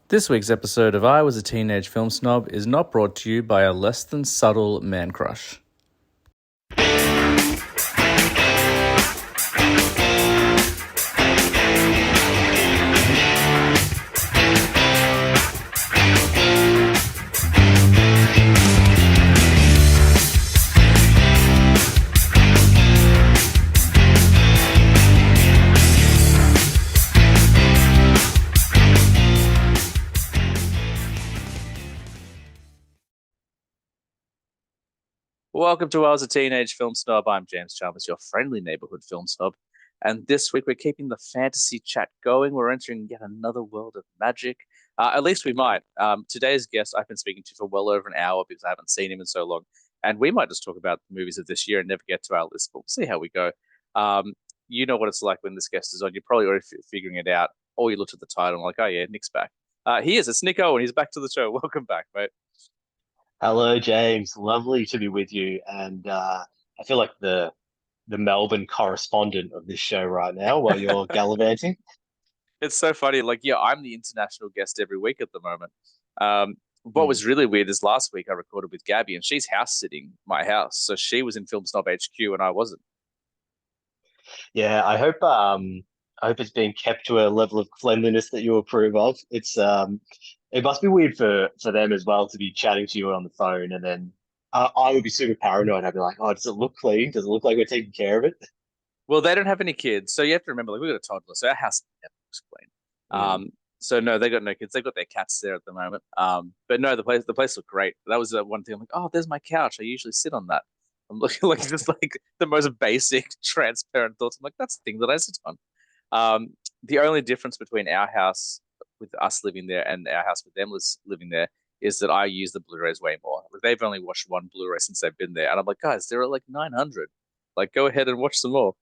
This week's episode of I Was a Teenage Film Snob is not brought to you by a less than subtle man crush. Welcome to I Was a Teenage Film Snob. I'm James Chalmers, your friendly neighborhood film snob. And this week we're keeping the fantasy chat going. We're entering yet another world of magic. At least we might. Today's guest I've been speaking to for well over an hour because I haven't seen him in so long. And we might just talk about the movies of this year and never get to our list, but we'll see how we go. You know what it's like when this guest is on. You're probably already figuring it out. Or you looked at the title and like, oh yeah, Nick's back. He is. It's Nick Owen. He's back to the show. Welcome back, mate. Hello, James. Lovely to be with you. And I feel like the Melbourne correspondent of this show right now while you're gallivanting. It's so funny. Like, yeah, I'm the international guest every week at the moment. What Hmm. was really weird is last week I recorded with Gabby, and she's house sitting my house, so she was in Film Snob HQ, and I wasn't. Yeah, I hope it's being kept to a level of cleanliness that you approve of. It must be weird for them as well to be chatting to you on the phone, and then I would be super paranoid. I'd be like, oh, does it look clean? Does it look like we're taking care of it? Well, they don't have any kids, so you have to remember, like, we got a toddler, so our house never looks clean. Mm. So no, they got no kids. They've got their cats there at the moment. But no, the place looked great. That was one thing. I'm like, oh, there's my couch. I usually sit on that. I'm looking like just like the most basic, transparent thoughts. I'm like, that's the thing that I sit on. The only difference between our house with us living there and our house with them living there is that I use the Blu-rays way more. Like, they've only watched one Blu-ray since they've been there, and I'm like, guys, there are like 900. Like, go ahead and watch some more.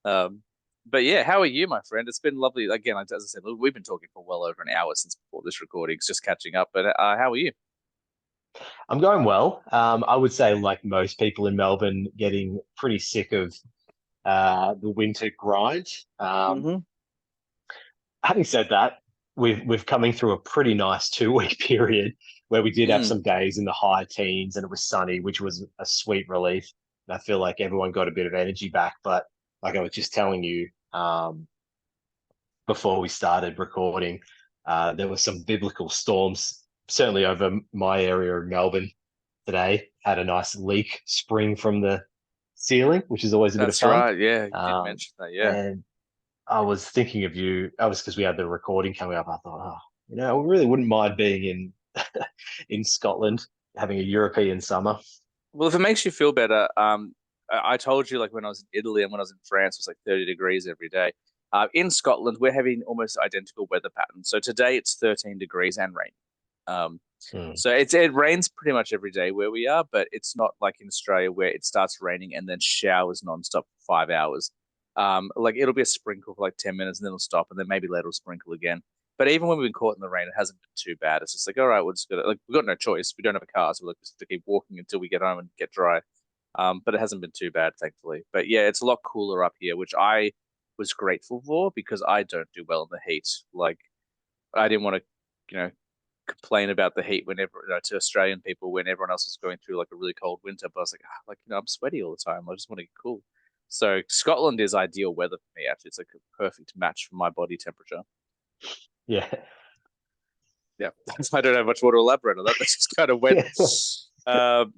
Um, but yeah, how are you, my friend? It's been lovely. Again, as I said, we've been talking for well over an hour since before this recording. It's just catching up. But how are you? I'm going well. I would say, like most people in Melbourne, getting pretty sick of the winter grind. Um, Mm-hmm. Having said that, we've coming through a pretty nice 2 week period where we did have Mm. some days in the high teens and it was sunny, which was a sweet relief. And I feel like everyone got a bit of energy back. But like I was just telling you before we started recording, there were some biblical storms, certainly over my area of Melbourne today. Had a nice leak spring from the ceiling, which is always a bit of That's fun. right. Yeah, you did Um, mention that. Yeah. and I was thinking of you. That was because we had the recording coming up. I thought, I really wouldn't mind being in in Scotland, having a European summer. Well, if it makes you feel better, I told you like when I was in Italy and when I was in France, it was like 30 degrees every day. In Scotland, we're having almost identical weather patterns. So today it's 13 degrees and rain. Um, Hmm. so it rains pretty much every day where we are, but it's not like in Australia where it starts raining and then showers nonstop for 5 hours. Like it'll be a sprinkle for like 10 minutes and then it'll stop and then maybe later it'll sprinkle again. But even when we've been caught in the rain, it hasn't been too bad. It's just like, all right, we're just gonna like we've got no choice. We don't have a car, so we just have to keep walking until we get home and get dry. But it hasn't been too bad, thankfully. But yeah, it's a lot cooler up here, which I was grateful for because I don't do well in the heat. Like I didn't want to, you know, complain about the heat whenever to Australian people when everyone else was going through like a really cold winter. But I was like, I'm sweaty all the time. I just want to get cool. So Scotland is ideal weather for me. Actually, it's like a perfect match for my body temperature. Yeah. Yeah, I don't have much more to elaborate on that. That's just kind of went. Um,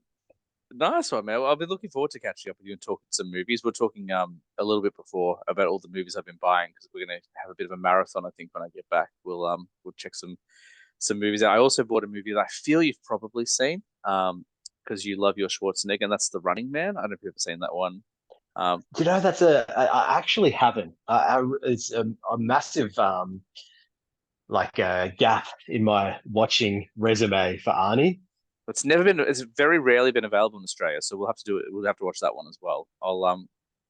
Nice one, man. Well, I've been looking forward to catching up with you and talking some movies. We're talking a little bit before about all the movies I've been buying because we're gonna have a bit of a marathon. I think when I get back, we'll check some movies out. I also bought a movie that I feel you've probably seen because you love your Schwarzenegger, and that's The Running Man. I don't know if you've ever seen that one. Um, Do you know I actually haven't. It's a massive gap in my watching resume for Arnie. it's very rarely been available in Australia, so we'll have to do it. We'll have to watch that one as well.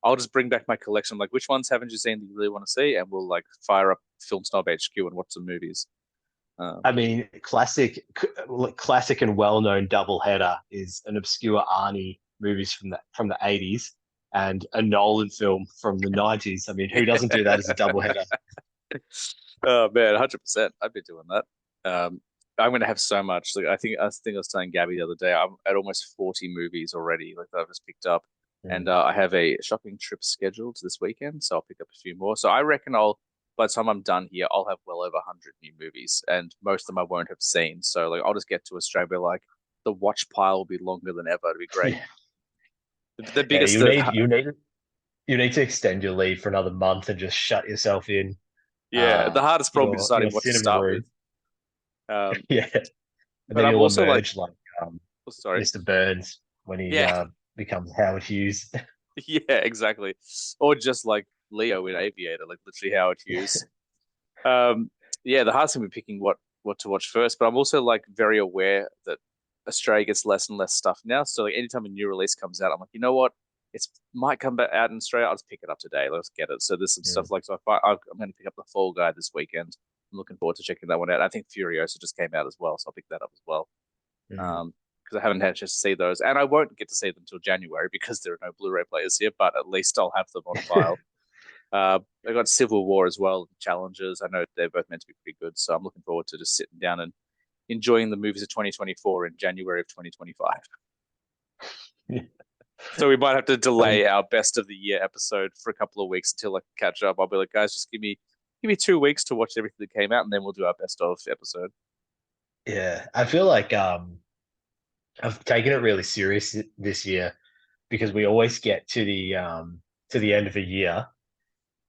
I'll just bring back my collection. Like, which ones haven't you seen that you really want to see? And we'll like fire up Film Snob HQ and watch some movies. Um, I mean, classic and well-known double header is an obscure Arnie movies from the 80s and a Nolan film from the 90s. I mean, who doesn't do that as a double header? oh man, 100%. I'd be doing that. Um, I'm gonna have so much. Like I think I was telling Gabby the other day, I'm at almost 40 movies already, like that I've just picked up, and Mm. I have a shopping trip scheduled this weekend, so I'll pick up a few more. So I reckon by the time I'm done here, I'll have well over 100 new movies, and most of them I won't have seen. So like I'll just get to Australia, like the watch pile will be longer than ever. It'll be great. Yeah, The yeah. biggest, the, You need to extend your leave for another month and just shut yourself in yeah, the hardest problem is your deciding what to cinema start with. room. Um, Yeah, and but then I'm you'll also like, emerge like um, oh, sorry, Mr. Burns when he yeah, becomes Howard Hughes. yeah, exactly, or just like Leo in Aviator, like literally Howard Hughes. Um, yeah, the hardest thing with picking what to watch first, but I'm also like very aware that Australia gets less and less stuff now. So like anytime a new release comes out, I'm like, you know what? It's might come back out in Australia. I'll just pick it up today. Let's get it. So there's some stuff Mm, like so. I'm going to pick up the Fall Guy this weekend. I'm looking forward to checking that one out. I think Furiosa just came out as well, so I'll pick that up as well. mm. Because I haven't had a chance to see those, and I won't get to see them until January because there are no Blu-ray players here. But at least I'll have them on file. I got Civil War as well, Challenges. I know they're both meant to be pretty good, so I'm looking forward to just sitting down and enjoying the movies of 2024 in January of 2025. So we might have to I mean, delay our best of the year episode for a couple of weeks until I can catch up. I'll be like, guys, just give me 2 weeks to watch everything that came out, and then we'll do our best of episode. yeah, I feel like I've taken it really serious this year because we always get to the end of a year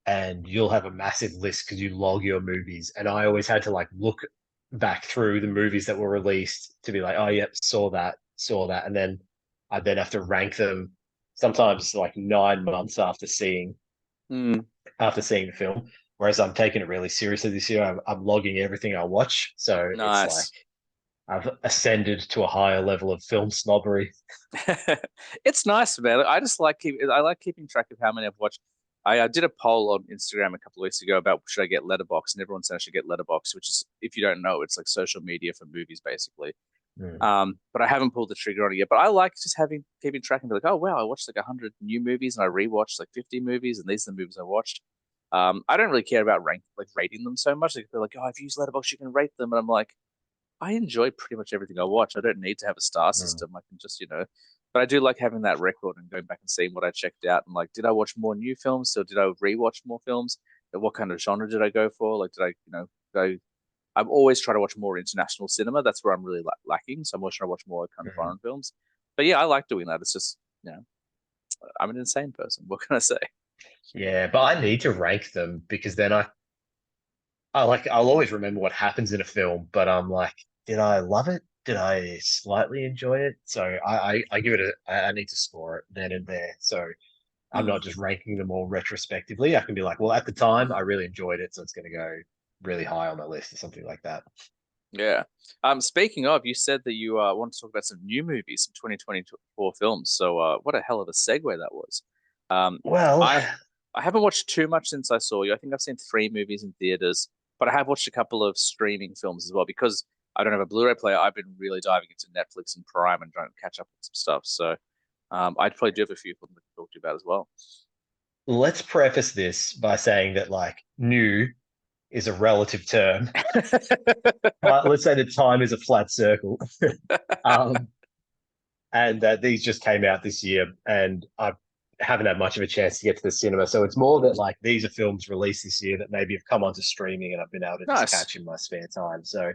and you'll have a massive list because you log your movies. And I always had to like look back through the movies that were released to be like, oh, yep, saw that. And then I then have to rank them sometimes like 9 months Mm, after seeing the film. Whereas I'm taking it really seriously this year. I'm logging everything I watch. So it's like nice. I've ascended to a higher level of film snobbery. It's nice, man. I like keeping track of how many I've watched. I did a poll on Instagram a couple of weeks ago about should I get Letterbox, and everyone said I should get Letterbox, which is if you don't know, it's like social media for movies basically. Mm, But I haven't pulled the trigger on it yet. But I like just having keeping track and be like, oh wow, I watched like 100 new movies and I rewatched like 50 movies, and these are the movies I watched. I don't really care about rating them so much. Like they're like, oh, if you use Letterbox, you can rate them, and I'm like, I enjoy pretty much everything I watch. I don't need to have a star mm, system. I can just, but I do like having that record and going back and seeing what I checked out and like, did I watch more new films or did I rewatch more films? And what kind of genre did I go for? Like, did I, go? I'm always trying to watch more international cinema. That's where I'm really lacking. So I'm always trying to watch more kind of mm. foreign films. But yeah, I like doing that. It's just, I'm an insane person. What can I say? Yeah, but I need to rank them because then I'll always remember what happens in a film, but I'm like, did I love it? Did I slightly enjoy it? So I give it I need to score it then and there. So I'm Mm. not just ranking them all retrospectively. I can be like, well, at the time I really enjoyed it, so it's going to go really high on my list or something like that. Yeah. Speaking of, you said that you want to talk about some new movies, some 2024 films. So, what a hell of a segue that was. Um, Well, I I haven't watched too much since I saw you. I think I've seen 3 movies in theaters, but I have watched a couple of streaming films as well because I don't have a Blu-ray player. I've been really diving into Netflix and Prime and trying to catch up on some stuff. So, I'd probably do have a few films to talk to you about as well. let's preface this by saying that like new is a relative term. Let's say that time is a flat circle. Um, and that these just came out this year, and I haven't had much of a chance to get to the cinema. So it's more that like these are films released this year that maybe have come onto streaming, and I've been able to just Nice. catch in my spare time. So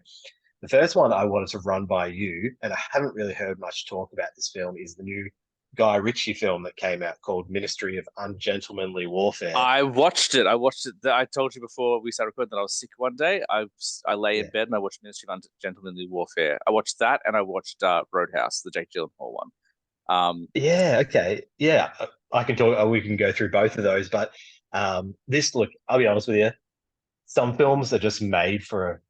the first one I wanted to run by you, and I haven't really heard much talk about this film, is the new Guy Ritchie film that came out called Ministry of Ungentlemanly Warfare. I watched it. I watched it. I told you before we started recording that I was sick one day. I lay in Yeah. bed and I watched Ministry of Gentlemanly Warfare. I watched that and I watched Roadhouse, the Jake Gyllenhaal one. Yeah, okay. Yeah, I can talk, we can go through both of those, but this, look, I'll be honest with you, some films are just made for a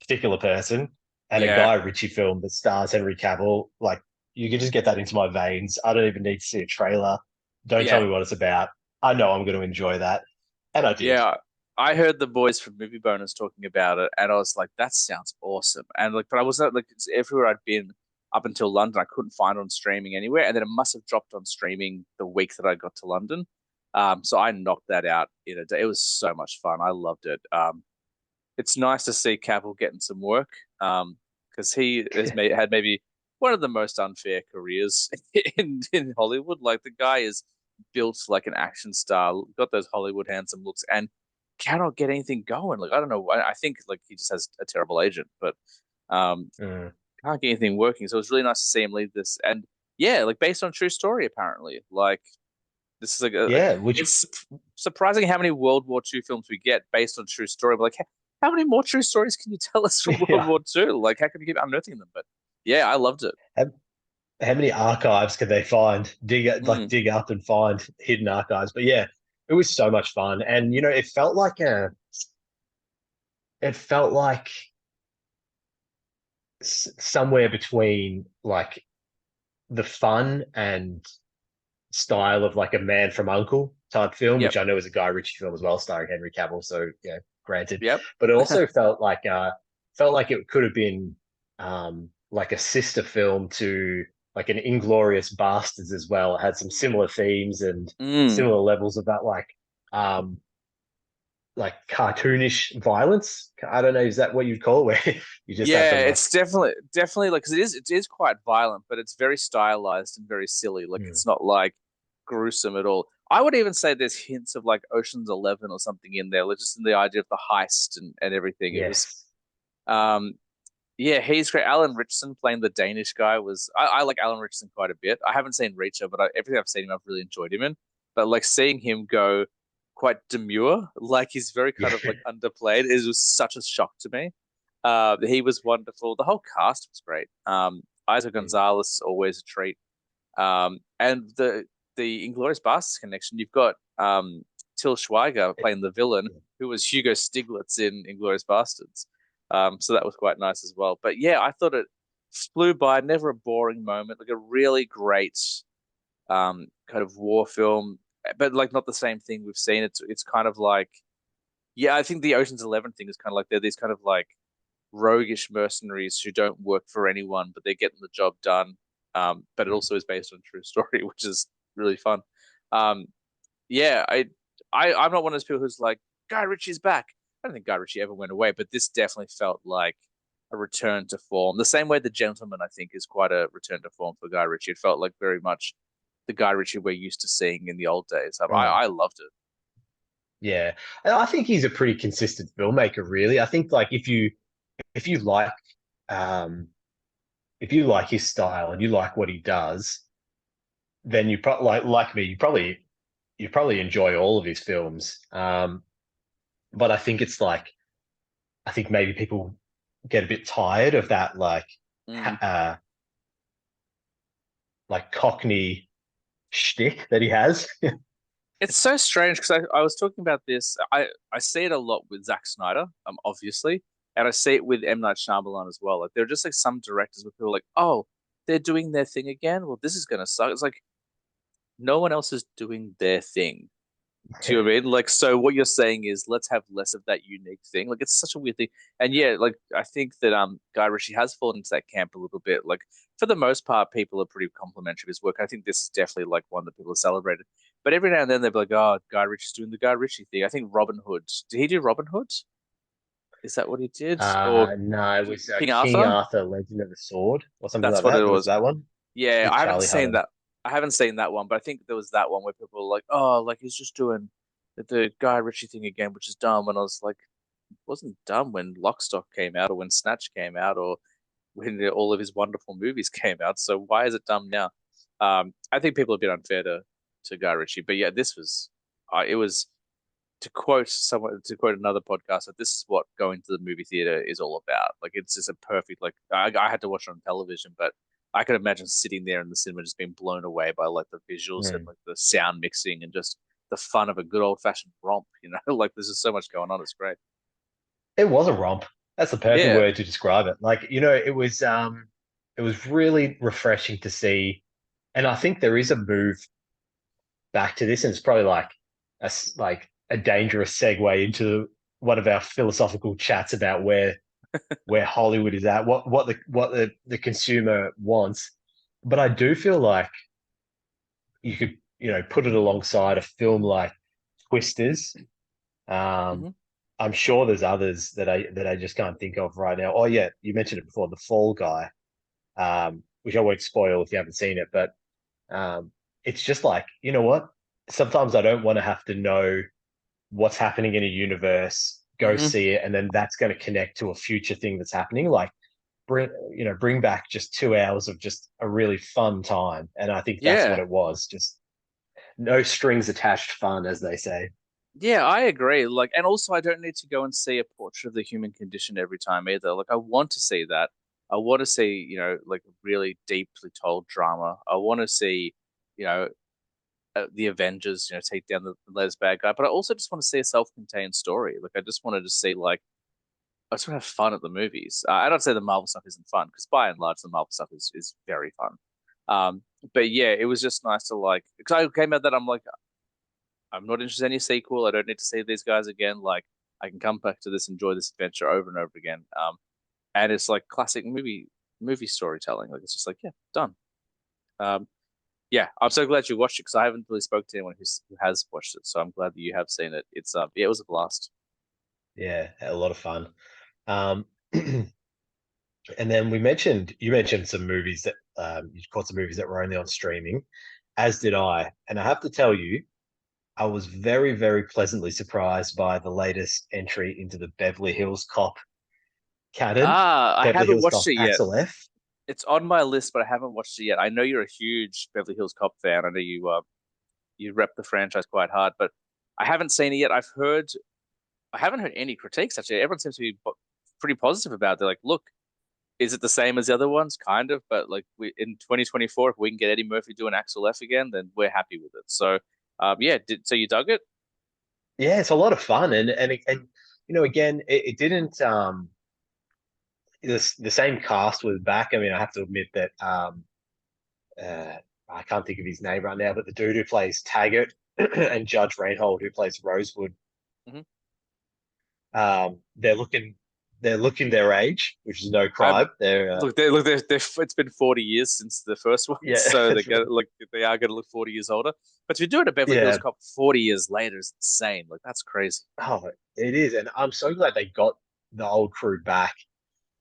particular person, and a Yeah, Guy Ritchie film that stars Henry Cavill, like you can just get that into my veins. I don't even need to see a trailer. Don't tell yeah, me what it's about. I know I'm going to enjoy that, and I did. yeah. I heard the boys from Movie Bonus talking about it, and I was like, "That sounds awesome." And like, but I wasn't like it's everywhere I'd been up until London. I couldn't find it on streaming anywhere, and then it must have dropped on streaming the week that I got to London. So I knocked that out in a day. It was so much fun. I loved it. it's nice to see Cavill getting some work. Because he has had maybe one of the most unfair careers in Hollywood. Like the guy is built like an action star, got those Hollywood handsome looks, and cannot get anything going. Like I don't know. I think like he just has a terrible agent, but um, Mm. can't get anything working. So it's really nice to see him lead this. And yeah, like based on true story, apparently. Like this is like Yeah, which it's surprising how many World War II films we get based on true story. But like, how many more true stories can you tell us from World yeah. War II? Like, how can you keep unearthing them? But yeah, I loved it. How, how many archives can they find? Mm, Dig up and find hidden archives. But yeah, it was so much fun, and it felt like somewhere between like the fun and style of like a Man from Uncle type film, yep, which I know is a Guy Ritchie film as well, starring Henry Cavill. So yeah, granted, yep. but it also felt like it could have been like a sister film to like an Inglorious Bastards as well. It had some similar themes and Mm. similar levels of that um like cartoonish violence. I don't know, is that what you'd call it, where you just have Yeah, them like it's definitely like because it is quite violent, but it's very stylized and very silly. Like hmm, it's not like gruesome at all. I would even say there's hints of like Ocean's 11 or something in there, like just in the idea of the heist and everything. It was yes. um yeah, he's great. Alan Richardson playing the Danish guy was I like Alan Richardson quite a bit. I haven't seen Reacher, but everything I've seen him, I've really enjoyed him in. But like seeing him go quite demure, like he's very Yeah. kind of like underplayed, it was such a shock to me. He was wonderful. The whole cast was great. Isaac Mm. Gonzalez always a treat. And the Inglorious Bastards connection. You've got Till Schweiger playing the villain, who was Hugo Stiglitz in Inglorious Bastards. So that was quite nice as well. But yeah, I thought it flew by. Never a boring moment. Like a really great kind of war film, but like not the same thing we've seen. It's kind of like yeah, I think the Ocean's 11 thing is kind of like they're these kind of like roguish mercenaries who don't work for anyone, but they're getting the job done. But it also is based on a true story, which is really fun. Um, yeah, I'm not one of those people who's like Guy Ritchie's back. I don't think Guy Ritchie ever went away, but this definitely felt like a return to form. The same way The Gentleman, I think, is quite a return to form for Guy Ritchie. It felt like very much the Guy Ritchie we're used to seeing in the old days. Mm. I loved it. Yeah. And I think he's a pretty consistent filmmaker, really. I think like if you like um if you like his style and you like what he does, then you probably like me, you probably enjoy all of his films. But I think it's like I think maybe people get a bit tired of that Mm. like Cockney shtick that he has. It's so strange because I was talking about this. I see it a lot with Zack Snyder, obviously, and I see it with M. Night Shyamalan as well. Like there are just like some directors where people are like, oh, they're doing their thing again. Well, this is gonna suck. It's like no one else is doing their thing. Do you know what I mean? Like, so what you're saying is let's have less of that unique thing. Like, it's such a weird thing. And yeah, like I think that Guy Ritchie has fallen into that camp a little bit. Like for the most part, people are pretty complimentary of his work. I think this is definitely like one that people have celebrated. But every now and then they'll be like, "Oh, Guy Ritchie's doing the Guy Ritchie thing." I think Robin Hood. Did he do Robin Hood? Is that what he did? Or No, it was King King Arthur? Arthur, Legend of the Sword, or something That's like what it that. Was was. that one Yeah, with I haven't Charlie seen Hunnam? that. I haven't seen that one, but I think there was that one where people were like, "Oh, like he's just doing the Guy Ritchie thing again," which is dumb. And I was like, it wasn't dumb when Lockstock came out, or when Snatch came out, or when all of his wonderful movies came out. So why is it dumb now? I think people are a bit unfair to Guy Ritchie, but yeah, this was it was to quote another podcast, like, this is what going to the movie theater is all about. Like it's just a perfect like I had to watch it on television, but I could imagine sitting there in the cinema just being blown away by like the visuals and Hmm. like the sound mixing and just the fun of a good old fashioned romp. Like there's just so much going on. It's great. It was a romp. That's the perfect Yeah. word to describe it. Like, it was really refreshing to see. And I think there is a move back to this, and it's probably like like a dangerous segue into one of our philosophical chats about where Hollywood is at, the consumer wants. But I do feel like you could, put it alongside a film like Twisters, um, Hmm. I'm sure there's others that I just can't think of right now. Oh yeah, you mentioned it before, the Fall Guy, which I won't spoil if you haven't seen it, but um, it's just like, you know what? Sometimes I don't want to have to know what's happening in a universe, go Hmm. see it, and then that's going to connect to a future thing that's happening. Like bring back just 2 hours of just a really fun time. And I think that's what Yeah. it was. Just no strings attached fun, as they say. Yeah, I agree. Like, and also I don't need to go and see a portrait of the human condition every time either. Like, I want to see that. I want to see, like really deeply told drama. I want to see, you know, the Avengers, take down the latest bad guy. But I also just want to see a self-contained story. Like, I just wanted to see, like, I just want to have fun at the movies. I don't say the Marvel stuff isn't fun because by and large the Marvel stuff is very fun. But yeah, it was just nice to like because I came out that I'm like I'm not interested in any sequel. I don't need to see these guys again. Like I can come back to this, enjoy this adventure over and over again. And it's like classic movie storytelling. Like it's just like yeah, done. Um, yeah, I'm so glad you watched it because I haven't really spoken to anyone who has watched it. So I'm glad that you have seen it. It's yeah, it was a blast. Yeah, a lot of fun. Um, and then you mentioned some movies that you caught some movies that were only on streaming, as did I. And I have to tell you, I was very, very pleasantly surprised by the latest entry into the Beverly Hills Cop canon. I Beverly haven't Hills watched Cop it yet. Axel F. It's on my list, but I haven't watched it yet. I know you're a huge Beverly Hills Cop fan. I know you rep the franchise quite hard, but I haven't seen it yet. I haven't heard any critiques actually. Everyone seems to be pretty positive about it. They're like, look, is it the same as the other ones? Kind of, but like in 2024, if we can get Eddie Murphy doing Axel F again, then we're happy with it. So, yeah, so you dug it? Yeah, it's a lot of fun, and again, it didn't. The same cast was back. I mean, I have to admit that uh, I can't think of his name right now, but the dude who plays Taggart and Judge Reinhold who plays Rosewood, Hmm. they're looking their age, which is no I crime. They're it's been 40 years since the first one, yeah, so they are going to look 40 years older. But to do it a Beverly Hills yeah. Cop 40 years later is insane. Like that's crazy. Oh, it is, and I'm so glad they got the old crew back.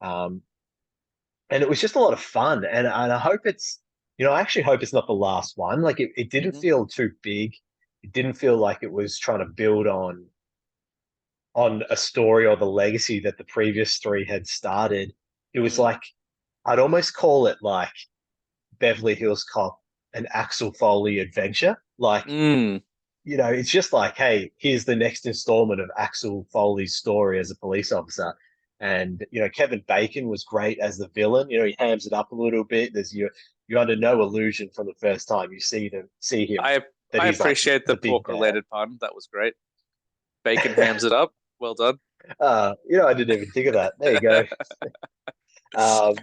Um, and it was just a lot of fun, and I hope I actually hope it's not the last one. Like it didn't Hmm. feel too big. It didn't feel like it was trying to build on a story or the legacy that the previous three had started. It was Mm. like I'd almost call it like Beverly Hills Cop an Axel Foley adventure. Like, Mm. it's just like, hey, here's the next installment of Axel Foley's story as a police officer. And, Kevin Bacon was great as the villain. He hams it up a little bit. You're under no illusion from the first time you see him I that I he's like appreciate the the big pork bad. related pun. That was great. Bacon hams it up. Well done. I didn't even think of that. There you go. Um,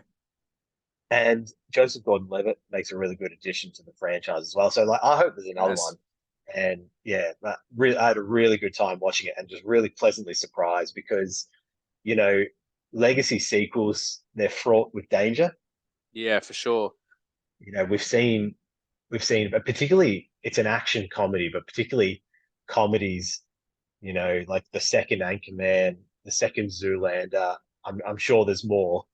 and Joseph Gordon-Levitt makes a really good addition to the franchise as well. So like, I hope there's another Nice. one. And yeah, I had a really good time watching it and just really pleasantly surprised because you know legacy sequels, they're fraught with danger. Yeah, for sure. We've seen, but particularly it's an action comedy, but particularly comedies, like the second Anchorman, the second Zoolander. I'm sure there's more.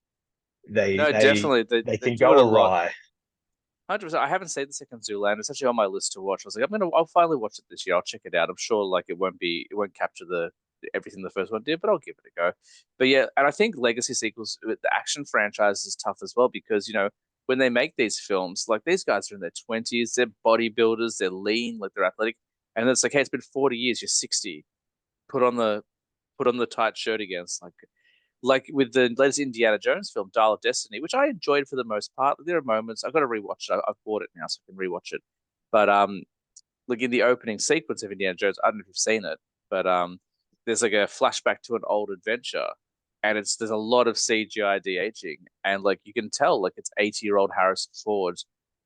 They No, they definitely. They they they can do it go a lot. awry. 100%. I haven't seen the second Zoolander. It's actually on my list to watch. I was like, I'll finally watch it this year. I'll check it out. I'm sure like it won't capture the everything the first one did, but I'll give it a go. But yeah, and I think legacy sequels, the action franchise is tough as well because when they make these films, like these guys are in their 20s, they're bodybuilders, they're lean, like they're athletic, and it's like, hey, it's been 40 years, you're 60. Put on the put on the tight shirt again. It's like with the latest Indiana Jones film, Dial of Destiny, which I enjoyed for the most part. There are moments I've got to rewatch it. I've bought it now, so I can rewatch it. But like in the opening sequence of Indiana Jones, I don't know if you've seen it, but there's like a flashback to an old adventure, and there's a lot of CGI de-aging, and like you can tell like it's 80-year-old Harrison Ford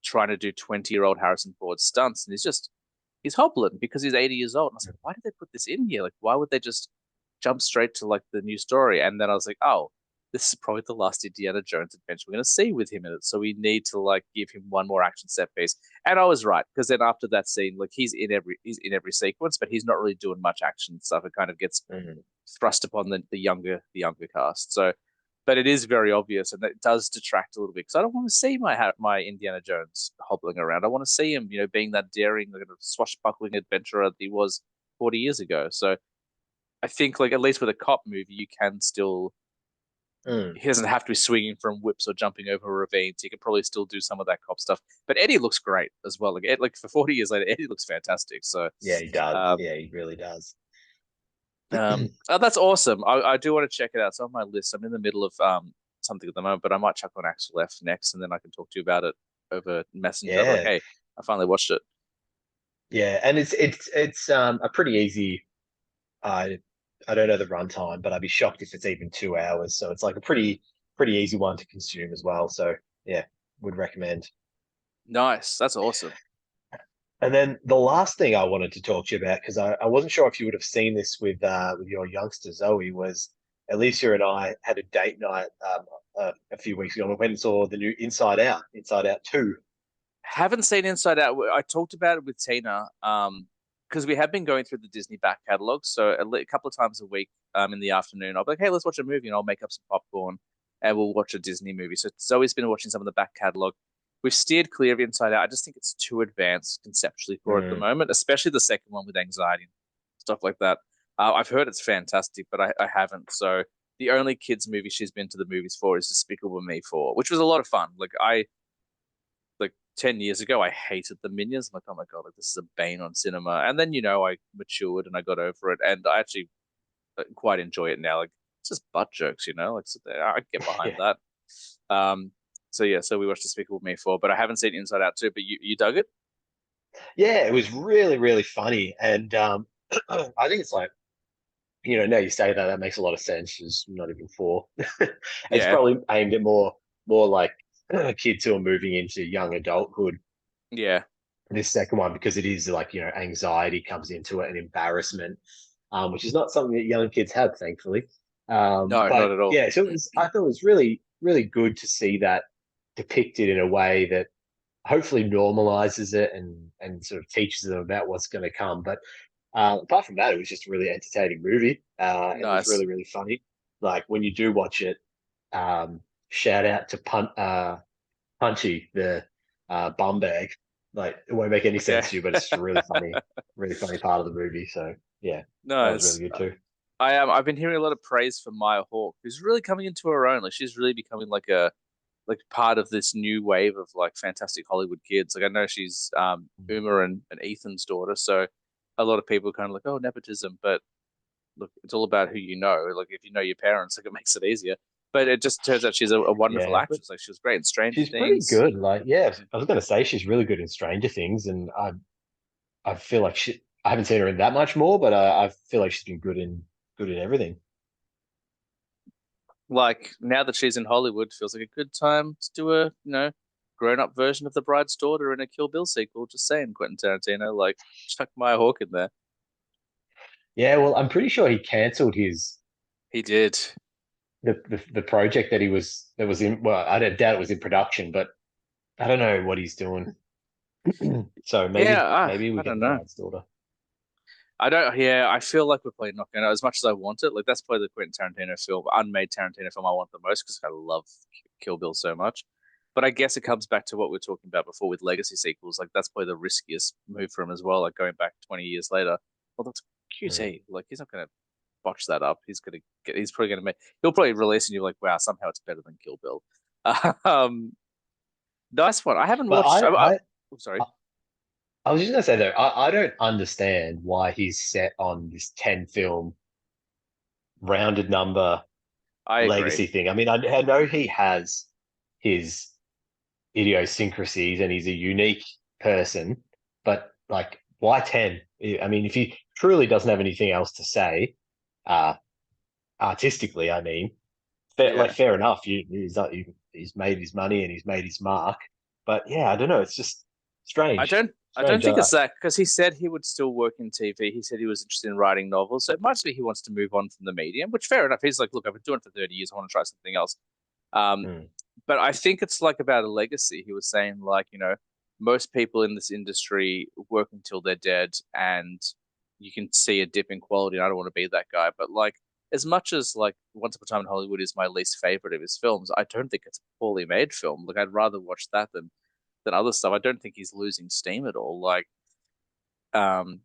trying to do 20-year-old Harrison Ford stunts, and he's hobbling because he's 80 years old. And I was like, why did they put this in here? Like, why would they just jump straight to like the new story? And then I was like, oh, this is probably the last Indiana Jones adventure we're going to see with him in it. So we need to like give him one more action set piece. And I was right because then after that scene, like he's in every sequence, but he's not really doing much action stuff. It kind of gets Mhm. thrust upon the younger cast. So, but it is very obvious, and it does detract a little bit because I don't want to see my Indiana Jones hobbling around. I want to see him, being that daring, like, swashbuckling adventurer that he was 40 years ago. So I think, like, at least with a cop movie, you can still. Mm. He doesn't have to be swinging from whips or jumping over ravines. He can probably still do some of that cop stuff. But Eddie looks great as well. Like for 40 years later, Eddie looks fantastic. So, Yeah, he does. um, Yeah, he really does. oh, that's awesome. I do want to check it out. It's on my list. I'm in the middle of something at the moment, but I might chuck on Axel F next, and then I can talk to you about it over Messenger. Like, Yeah, hey, I finally watched it. yeah, and it's a pretty easy. I I don't know the runtime, but I'd be shocked if it's even 2 hours. So it's like a pretty easy one to consume as well. So yeah, would recommend. Nice. That's awesome. And then the last thing I wanted to talk to you about, because I wasn't sure if you would have seen this with your youngster Zoe, was Alicia and I had a date night a few weeks ago and we went and saw the new Inside Out 2. Haven't seen Inside Out. I talked about it with Tina, because we have been going through the Disney back catalog. So a couple of times a week, in the afternoon, I'll be like, hey, let's watch a movie, and I'll make up some popcorn, and we'll watch a Disney movie. So Zoe's been watching some of the back catalog. We've steered clear of Inside Out. I just think it's too advanced conceptually for it at the Mm. moment, especially the second one with anxiety and stuff like that. I've heard it's fantastic, but I haven't. So the only kids movie she's been to the movies for is Despicable Me 4, which was a lot of fun. Like 10 years ago, I hated the Minions. I'm like, oh my God, like, this is a bane on cinema. And then, I matured and I got over it. And I actually quite enjoy it now. Like, it's just butt jokes, like, so I get behind Yeah, that. Um, so yeah, so we watched Despicable Me 4, but I haven't seen Inside Out 2, but you dug it? yeah, it was really really funny, and I think it's like now you say that makes a lot of sense. It's not even four. It's Yeah. probably aimed at more like kids who are moving into young adulthood. Yeah. This second one because it is like anxiety comes into it and embarrassment, which is not something that young kids have, thankfully. No, But not at all. yeah, so I thought it was really really good to see that depicted in a way that hopefully normalizes it and sort of teaches them about what's going to come. But apart from that, it was just a really entertaining movie, and it was Nice. really really funny. Like when you do watch it, shout out to Punchy, the bum bag. Like it won't make any Okay. sense to you, but it's just a really funny part of the movie. So yeah, that was really Nice. good too. I've been hearing a lot of praise for Maya Hawke, who's really coming into her own. Like, she's really becoming like part of this new wave of like fantastic Hollywood kids. Like, I know she's Uma and Ethan's daughter, so a lot of people are kind of like, oh, nepotism, but look, it's all about who you know. Like, if you know your parents, like, it makes it easier. But it just turns out she's a wonderful Yeah, but actress. Like, she was great in Stranger she's pretty Things. good. Like yeah, I was gonna say she's really good in Stranger Things, and I feel like I haven't seen her in that much more, but I feel like she's been good in everything. Like, now that she's in Hollywood, feels like a good time to do a grown up version of The Bride's Daughter in a Kill Bill sequel. Just saying, Quentin Tarantino, like, chuck Maya Hawke in there. Yeah, well, I'm pretty sure he cancelled his He did. the project that was in. Well, I don't doubt it was in production, but I don't know what he's doing. So Yeah, maybe we I get don't the know. bride's daughter. I don't. Yeah, I feel like we're probably not going to, as much as I want it. Like, that's probably the Quentin Tarantino film, unmade Tarantino film I want the most because I love Kill Bill so much. But I guess it comes back to what we were talking about before with legacy sequels. Like, that's probably the riskiest move for him as well. Like, going back 20 years later. Well, that's Mm. QT. Like, he's not going to botch that up. He's gonna get. He's probably going to make. He'll probably release and you're like, wow, somehow it's better than Kill Bill. Um, nice one. I haven't But watched. I'm sorry. I I was just gonna say though, I don't understand why he's set on this 10 film rounded number I agree. legacy thing. I mean, I know he has his idiosyncrasies and he's a unique person, but like, why 10? I mean, if he truly doesn't have anything else to say, uh, artistically, I mean, Yeah. fair enough. He's made his money and he's made his mark. But yeah, I don't know. It's just I strange. don't. I don't Strange. think it's that because he said he would still work in TV. He said he was interested in writing novels, so it might be he wants to move on from the medium. Which, fair enough. He's like, look, I've been doing it for 30 years. I want to try something else. Um, Mm, but I think it's like about a legacy. He was saying, like, most people in this industry work until they're dead, and you can see a dip in quality. And I don't want to be that guy, but like, as much as like Once Upon a Time in Hollywood is my least favorite of his films, I don't think it's a poorly made film. Like I'd rather watch that than other stuff. I don't think he's losing steam at all. Um,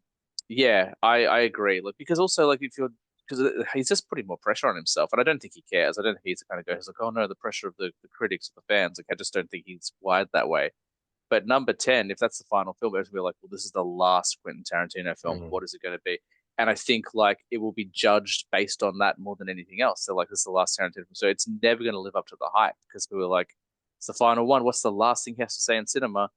yeah, I agree. Like because also like if you're because he's just putting more pressure on himself, and I don't think he cares. I don't think he's the kind of guy who's like, oh no, the pressure of the critics, of the fans. Like I just don't think he's wired that way. But number 10, if that's the final film, it's gonna be like, well, this is the last Quentin Tarantino film. Mm. What is it going to be? And I think like it will be judged based on that more than anything else. So like this is the last Tarantino film. So it's never going to live up to the hype because we were like, it's the final one. What's the last thing he has to say in cinema?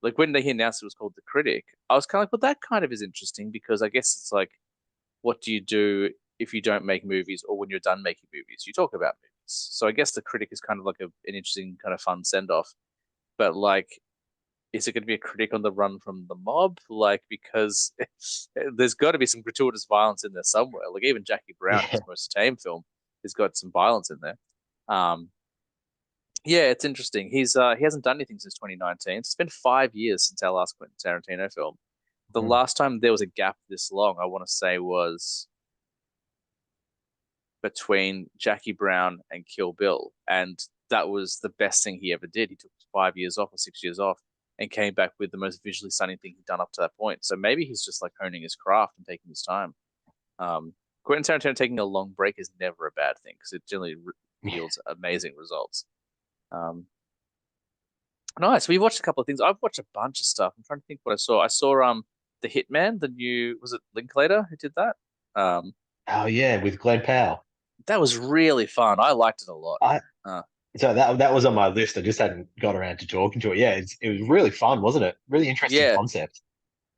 Like when they announced it was called The Critic, I was kind of like, well, that kind of is interesting because I guess it's like, what do you do if you don't make movies or when you're done making movies? You talk about movies. So I guess The Critic is kind of like an interesting kind of fun send off. But like is it going to be a critic on the run from the mob? Like, because there's got to be some gratuitous violence in there somewhere. Like, even Jackie Brown, Yeah. his most tame film, has got some violence in there. Um, yeah, it's interesting. He hasn't done anything since 2019. It's been 5 years since our last Quentin Tarantino film. The Mm. last time there was a gap this long, I want to say, was between Jackie Brown and Kill Bill, and that was the best thing he ever did. He took 5 years off or 6 years off and came back with the most visually stunning thing he'd done up to that point. So maybe he's just like honing his craft and taking his time. Um, Quentin Tarantino taking a long break is never a bad thing because it generally Yeah. yields amazing results. Um, nice. We watched a couple of things. I've watched a bunch of stuff. I'm trying to think what I saw. I saw The Hitman, the new was it Linklater who did that? Um, Oh yeah, with Glen Powell. that was really fun. I liked it a lot. I Uh, so that was on my list. I just hadn't got around to talking to it. Yeah, it was really fun, wasn't it? Really interesting yeah, concept.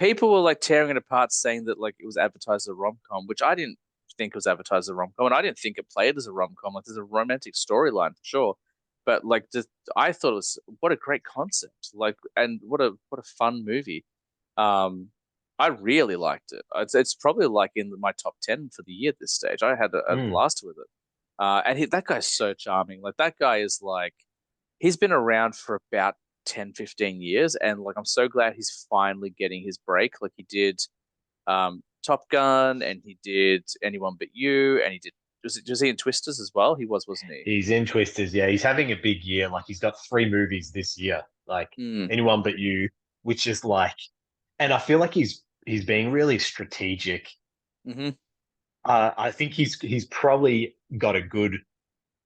people were like tearing it apart, saying that like it was advertised as a rom com, which I didn't think it was advertised as a rom com, and I didn't think it played as a rom com. Like there's a romantic storyline for sure, but like just I thought it was what a great concept, like and what a fun movie. Um, I really liked it. It's probably like in my top 10 for the year at this stage. I had a Mm. blast with it. That guy's so charming. Like that guy is like he's been around for about 10, 15 years, and like I'm so glad he's finally getting his break. Like he did Top Gun, and he did Anyone But You, and he did was he in Twisters as well? He was, wasn't he? He's in Twisters. Yeah, he's having a big year. Like he's got three movies this year. Like Mm, Anyone But You, which is like, and I feel like he's being really strategic. hmm I think he's probably got a good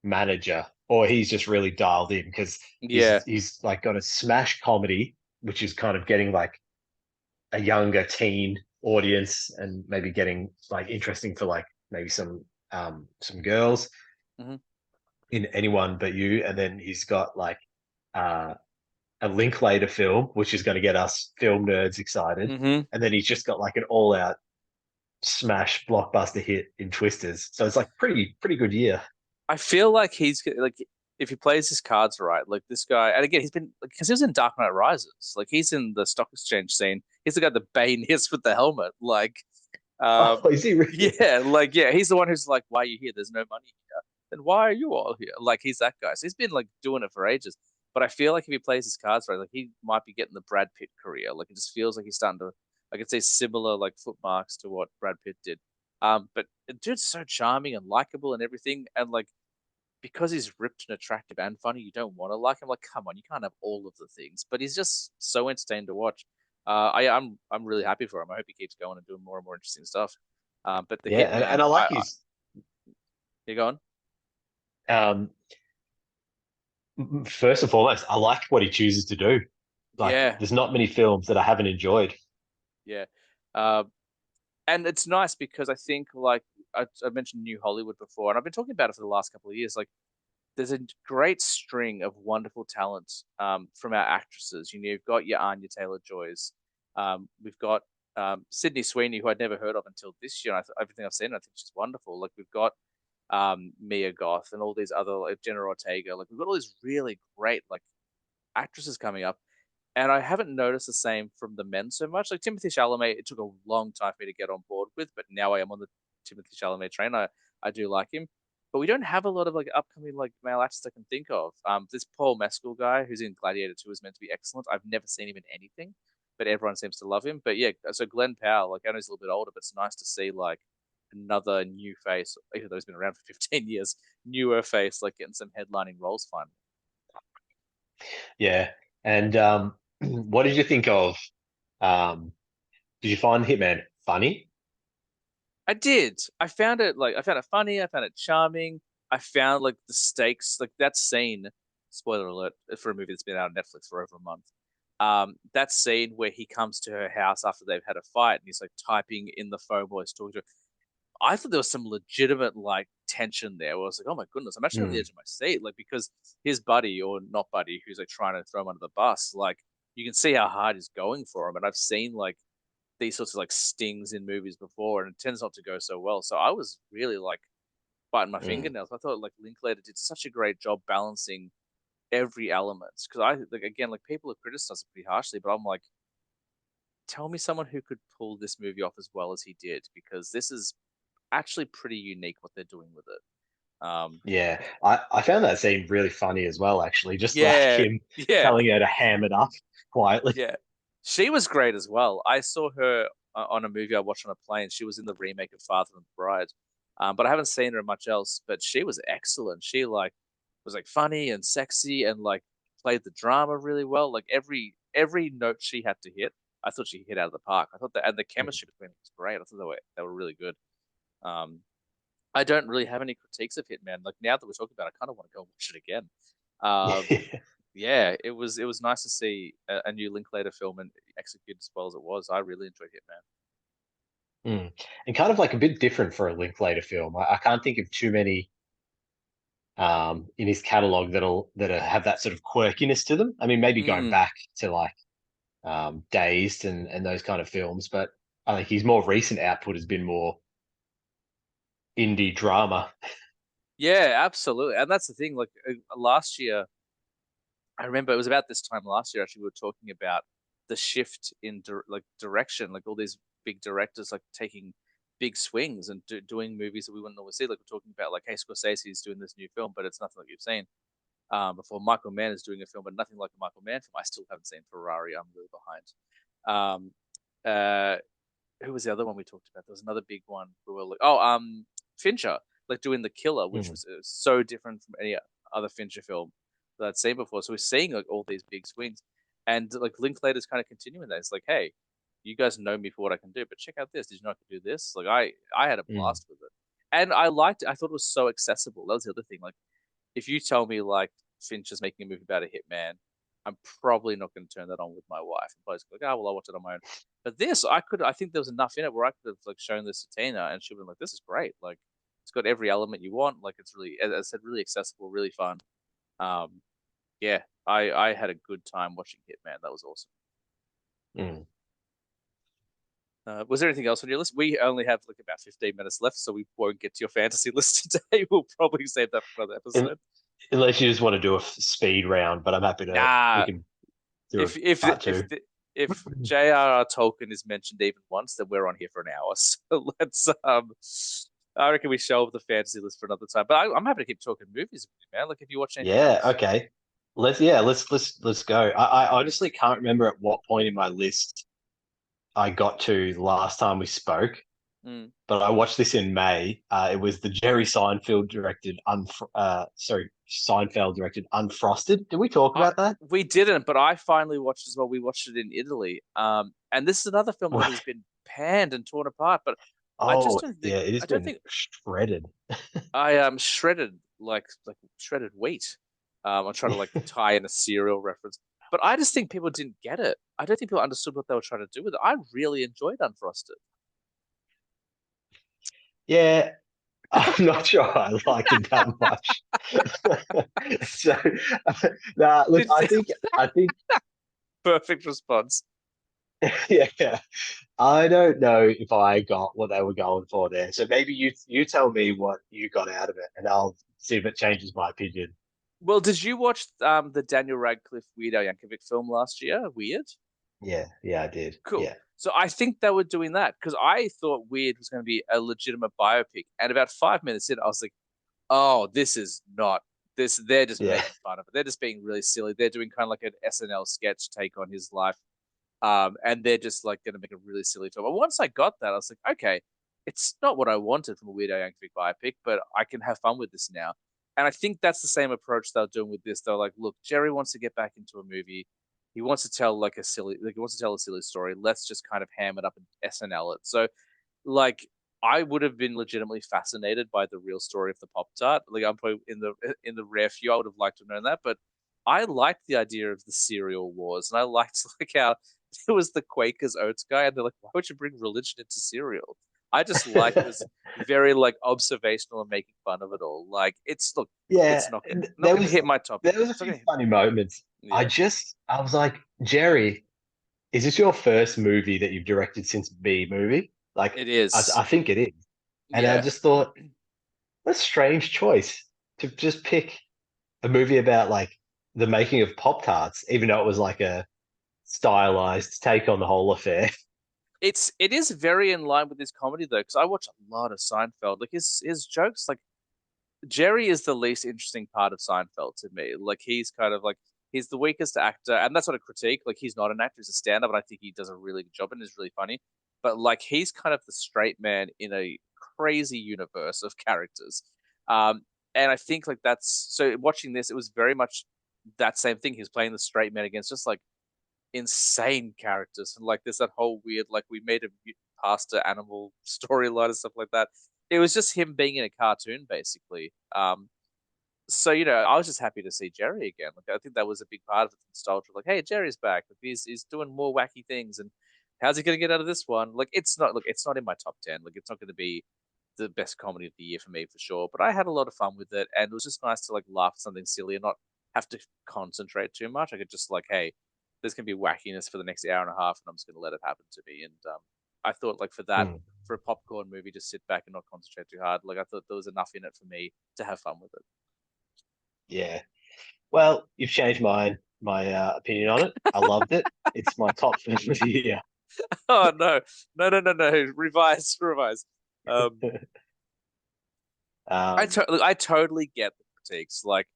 manager, or he's just really dialed in because Yeah. he's like got a smash comedy, which is kind of getting like a younger teen audience and maybe getting like interesting for like maybe some girls hmm in Anyone But You, and then he's got like uh a Linklater film, which is going to get us film nerds excited, hmm and then he's just got like an all out smash blockbuster hit in Twisters. So it's like pretty good year. I feel like he's like if he plays his cards right, like this guy, and again he's been like because he was in Dark Knight Rises, like he's in the stock exchange scene. He's the guy that Bane hits with the helmet, like Oh, is he really? yeah, like yeah, he's the one who's like, why are you here? There's no money here. Then why are you all here? Like he's that guy. So he's been like doing it for ages. But I feel like if he plays his cards right, like he might be getting the Brad Pitt career. Like it just feels like he's starting to, I could say similar like footmarks to what Brad Pitt did. But the dude's so charming and likable and everything, and like because he's ripped and attractive and funny, you don't want to like him. Like, come on, you can't have all of the things. But he's just so entertaining to watch. I'm really happy for him. I hope he keeps going and doing more and more interesting stuff. But the Yeah, Hitman, and I like his you going? um first and foremost, I like what he chooses to do. Like Yeah, there's not many films that I haven't enjoyed. yeah. Uh, and it's nice because I think like I mentioned New Hollywood before, and I've been talking about it for the last couple of years. Like there's a great string of wonderful talent from our actresses. You know, you've got your Anya Taylor Joys. We've got Sydney Sweeney, who I'd never heard of until this year. Everything I've seen, I think she's wonderful. Like we've got Mia Goth and all these other like Jenna Ortega. Like we've got all these really great like actresses coming up. And I haven't noticed the same from the men so much. Like Timothy Chalamet, it took a long time for me to get on board with, but now I am on the Timothy Chalamet train. I do like him, but we don't have a lot of like upcoming like male actors I can think of. This Paul Mescal guy who's in Gladiator 2 is meant to be excellent. I've never seen him in anything, but everyone seems to love him. But yeah, so Glenn Powell, like I know he's a little bit older, but it's nice to see like another new face, even though he's been around for 15 years, newer face, like getting some headlining roles finally. Yeah. And what did you think of? Um, did you find Hitman funny? I did. I found it funny. I found it charming. I found like the stakes, like that scene. Spoiler alert for a movie that's been out on Netflix for over a month. That scene where he comes to her house after they've had a fight and he's like typing in the phone while he's talking to her. I thought there was some legitimate like tension there. Where I was like, oh my goodness, I'm actually on the Mm, edge of my seat, like because his buddy or not buddy, who's like trying to throw him under the bus, like you can see how hard he's going for him. And I've seen like these sorts of like stings in movies before, and it tends not to go so well. So I was really like biting my mm. fingernails. I thought like Linklater did such a great job balancing every element because I like again like people have criticized it pretty harshly, but I'm like, tell me someone who could pull this movie off as well as he did because this is actually pretty unique what they're doing with it. Yeah, I found that scene really funny as well, actually. Just like Yeah, him yeah, telling her to ham it up quietly. yeah. She was great as well. I saw her on a movie I watched on a plane. She was in the remake of Father and the Bride, but I haven't seen her in much else. But she was excellent. She like was like funny and sexy and like played the drama really well. Like every note she had to hit, I thought she hit out of the park. I thought that and the Mm. chemistry between them was great. I thought they were really good. Um, I don't really have any critiques of Hitman. Like now that we're talking about it, I kind of want to go watch it again. Uh, yeah, it was nice to see a new Linklater film and executed as well as it was. I really enjoyed Hitman. Mm. And kind of like a bit different for a Linklater film. I can't think of too many in his catalog that have that sort of quirkiness to them. I mean, maybe going Mm, back to like Dazed and those kind of films, but I think his more recent output has been more indie drama. yeah, absolutely. And that's the thing. Like last year, I remember it was about this time last year. Actually, we were talking about the shift in like direction, like all these big directors like taking big swings and doing movies that we wouldn't always see. Like we're talking about, like, hey, Scorsese is doing this new film, but it's nothing like you've seen. Before Michael Mann is doing a film, but nothing like a Michael Mann film. I still haven't seen Ferrari. I'm really behind. Uh, who was the other one we talked about? There was another big one. We were like, Fincher, like doing The Killer, which Mm. was so different from any other Fincher film that I'd seen before. So we're seeing like all these big swings, and like Linklater's kind of continuing that. It's like, hey, you guys know me for what I can do, but check out this. Did you know I could do this? Like I had a Mm. blast with it, and I liked it. I thought it was so accessible. That was the other thing. Like if you tell me like Finch is making a movie about a hitman, I'm probably not going to turn that on with my wife. I'm probably like, oh well, I'll watch it on my own. But this, I think there was enough in it where I could have like shown this to Tina, and she'd been like, this is great. Like it's got every element you want. Like it's really, as I said, really accessible, really fun. Um, yeah, I had a good time watching Hitman. That was awesome. Mm. Was there anything else on your list? We only have like about 15 minutes left, so we won't get to your fantasy list today. We'll probably save that for another Un- episode. Unless you just want to do a speed round, but I'm happy to. We Nah, can do a if if part if two. if J.R.R. Tolkien is mentioned even once, then we're on here for an hour. So let's. I reckon we shelve the fantasy list for another time. But I'm happy to keep talking movies with you, man. Like, if you watch anything Yeah. else. Okay. Let's go. I honestly can't remember at what point in my list I got to the last time we spoke, Mm. but I watched this in May. It was the Jerry Seinfeld directed, Seinfeld directed Unfrosted. Did we talk I, about that? we didn't, but I finally watched as well. We watched it in Italy. And this is another film that has been panned and torn apart. But I just Oh, don't think yeah, it I has don't been think shredded. I shredded like shredded wheat. I'm trying to like tie in a cereal reference, but I just think people didn't get it. I don't think people understood what they were trying to do with it. I really enjoyed Unfrosted. Yeah, I'm not sure I liked it that much. So, nah, look, Did I think, perfect response. yeah, I don't know if I got what they were going for there. So maybe you tell me what you got out of it, and I'll see if it changes my opinion. Well, did you watch the Daniel Radcliffe Weird Al Yankovic film last year? Weird. Yeah, yeah, I did. Cool. Yeah, So I think they were doing that because I thought Weird was going to be a legitimate biopic, and about 5 minutes in, I was like, "Oh, this is not this. They're just yeah. making fun of it. They're just being really silly. They're doing kind of like an SNL sketch take on his life, and they're just like going to make a really silly film." But once I got that, I was like, "Okay." it's not what I wanted from a Weird Al Yankovic biopic, but I can have fun with this now. And I think that's the same approach they're doing with this. They're like, look, Jerry wants to get back into a movie. He wants to tell like a silly, like he wants to tell a silly story. Let's just kind of ham it up and SNL it. So like I would have been legitimately fascinated by the real story of the Pop Tart. Like I'm probably in the rare few I would have liked to know that, but I liked the idea of the cereal wars, and I liked like how it was the Quakers Oats guy, and they're like, why would you bring religion into cereal? I just like it was very like observational and making fun of it all. Like it's look, Yeah, it's not there gonna was hit my top. there was a It's not few gonna hit. funny moments. Yeah, I was like, Jerry, is this your first movie that you've directed since B movie? Like, it I is. think it is. And I Yeah, just thought, what a strange choice to just pick a movie about like the making of Pop Tarts, even though it was like a stylized take on the whole affair. it is very in line with his comedy though, because I watch a lot of Seinfeld. Like his jokes, like Jerry is the least interesting part of Seinfeld to me. Like he's kind of like he's the weakest actor, and that's not a critique. Like he's not an actor; he's a stand-up, and I think he does a really good job and is really funny. But like he's kind of the straight man in a crazy universe of characters. Um, and I think like that's so. Watching this, it was very much that same thing. He's playing the straight man against just like insane characters, and like there's that whole weird like we made a pasta animal storyline and stuff like that. It was just him being in a cartoon basically. So I was just happy to see Jerry again. Like I think that was a big part of the nostalgia. Like, hey, Jerry's back. Like he's doing more wacky things, and how's he gonna get out of this one? Like it's not in my top 10. Like it's not gonna be the best comedy of the year for me for sure. But I had a lot of fun with it, and it was just nice to like laugh at something silly and not have to concentrate too much. I could just like, hey, there's gonna be wackiness for the next hour and a half, and I'm just gonna let it happen to me. And I thought like for that, Hmm. for a popcorn movie, just sit back and not concentrate too hard. Like I thought there was enough in it for me to have fun with it. Yeah. Well, you've changed my opinion on it. I loved it. It's my top film of the year. Oh no, no! Revise, revise. Um, Um, I totally get the critiques. Like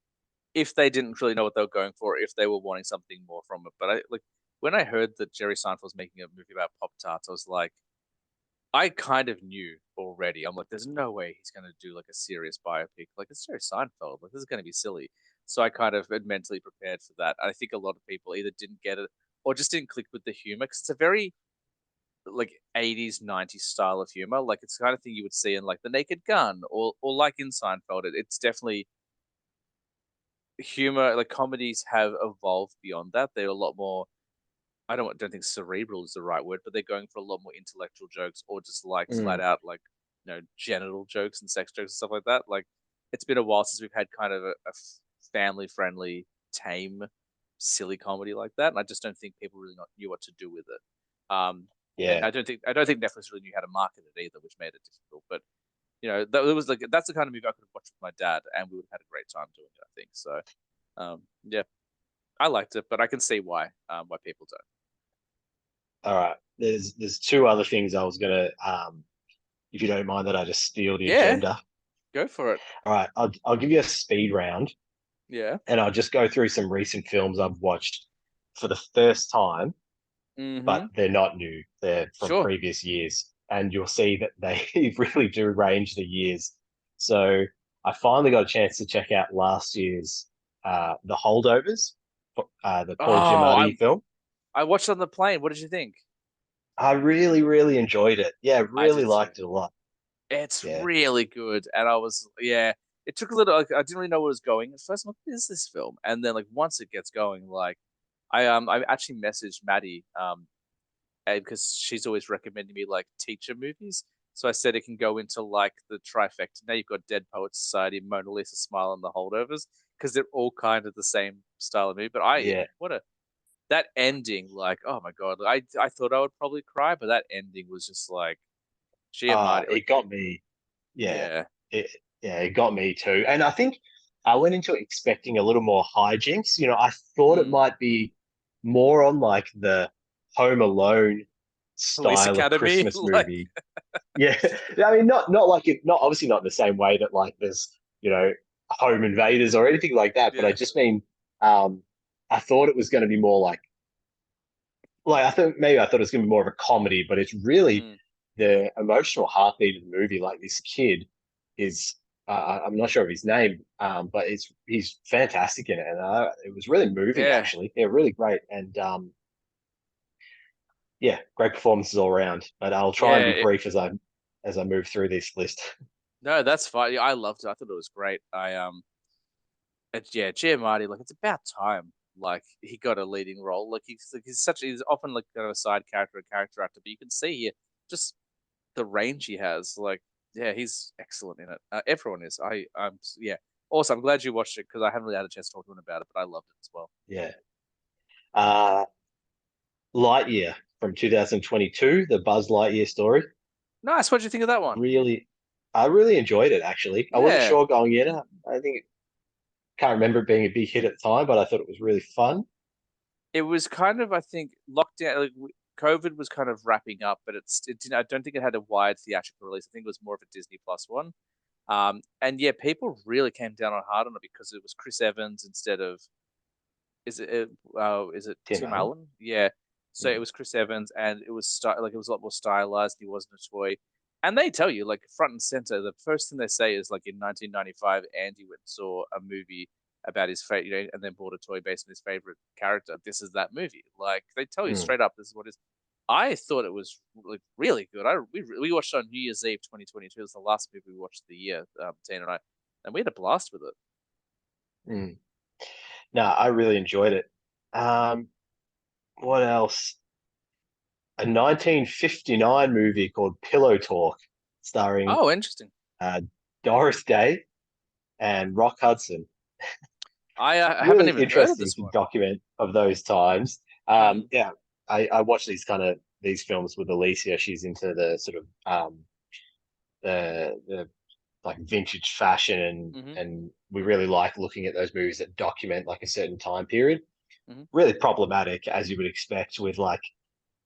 if they didn't really know what they were going for, if they were wanting something more from it. But I like when I heard that Jerry Seinfeld was making a movie about Pop Tarts, I was like, I kind of knew already. I'm like, there's no way he's gonna do like a serious biopic. Like it's Jerry Seinfeld. Like this is gonna be silly. So I kind of had mentally prepared for that. I think a lot of people either didn't get it or just didn't click with the humor because it's a very like 80s 90s style of humor, like it's the kind of thing you would see in like The Naked Gun or like in Seinfeld. It's definitely humor. Like comedies have evolved beyond that. They're a lot more, I don't think cerebral is the right word, but they're going for a lot more intellectual jokes or just like flat mm, out like genital jokes and sex jokes and stuff like that. Like it's been a while since we've had kind of a family friendly tame silly comedy like that, and I just don't think people really not knew what to do with it. And yeah. I don't think Netflix really knew how to market it either, which made it difficult. But that it was like that's the kind of movie I could have watched with my dad, and we would have had a great time doing it. I think so. Yeah, I liked it, but I can see why people don't. All right. There's two other things I was gonna if you don't mind that I just steal the Yeah, agenda. go for it. All right, I'll give you a speed round Yeah. and I'll just go through some recent films I've watched for the first time, but Mm-hmm. they're not new. They're from Sure. previous years. And you'll see that they really do range the years. So I finally got a chance to check out last year's The Holdovers, the Oh, Paul Giamatti film. I watched it on the plane. What did you think? I really, really enjoyed it. Yeah, I really did too. liked it a lot. It's Yeah. really good, and I was yeah. It took a little. Like, I didn't really know where it was going at first. I'm like, what is this film? And then like once it gets going, like I actually messaged Maddie and because she's always recommending me like teacher movies. So I said it can go into like the trifecta. Now you've got Dead Poets Society, Mona Lisa Smile, and The Holdovers because they're all kind of the same style of movie. But Yeah. what a that ending, like oh my god, I thought I would probably cry, but that ending was just like Giamatti, like It got me. Yeah. yeah, It, yeah, it got me too. And I think I went into it expecting a little more hijinks. I thought it mm, might be more on like the Home Alone Police style of Academy, Christmas like movie. Yeah. I mean, not like it, not obviously not in the same way that like there's, home invaders or anything like that, but I yeah, just mean, um, I thought it was going to be more like I thought maybe I thought it was going to be more of a comedy, but it's really mm, the emotional heartbeat of the movie. Like this kid is, I'm not sure of his name, but he's fantastic in it, and it was really moving Yeah, actually. Yeah, really great, and yeah, great performances all around. But I'll try and yeah. be brief as I move through this list. No, that's fine. Yeah, I loved it. I thought it was great. Yeah, Giamatti, like it's about time. Like he got a leading role. He's often like kind of a side character, a character actor, but you can see here just the range he has. Like, yeah, he's excellent in it. Everyone is. Yeah. Also, I'm glad you watched it because I haven't really had a chance to talk to him about it, but I loved it as well. Yeah. Uh, Lightyear from 2022, the Buzz Lightyear story. Nice. What did you think of that one? Really, I really enjoyed it actually. I wasn't Yeah, sure going in. I think can't remember it being a big hit at the time, but I thought it was really fun. it was kind of, I think, lockdown. COVID was kind of wrapping up, but it didn't. I don't think it had a wide theatrical release. I think it was more of a Disney Plus one. And yeah, people really came down on hard on it because it was Chris Evans instead of is it Tim Tim Allen. Allen? Yeah. So it Mm. was Chris Evans, and it was a lot more stylized. He wasn't a toy, and they tell you like front and center. The first thing they say is like in 1995, Andy went and saw a movie about his favorite, and then bought a toy based on his favorite character. This is that movie. Like they tell you Mm. straight up, this is what it is. I thought it was like really good. We watched it on New Year's Eve 2022. It was the last movie we watched of the year, Tina and I, and we had a blast with it. Mm. No, I really enjoyed it. Um, what else? A 1959 movie called Pillow Talk, starring Oh, interesting. uh, Doris Day and Rock Hudson. I haven't Really even heard of interesting this to one. document of those times. Mm, Yeah, I watch these films with Alicia. She's into the sort of the like vintage fashion, hmm and we really like looking at those movies that document like a certain time period. hmm Really problematic, as you would expect, with like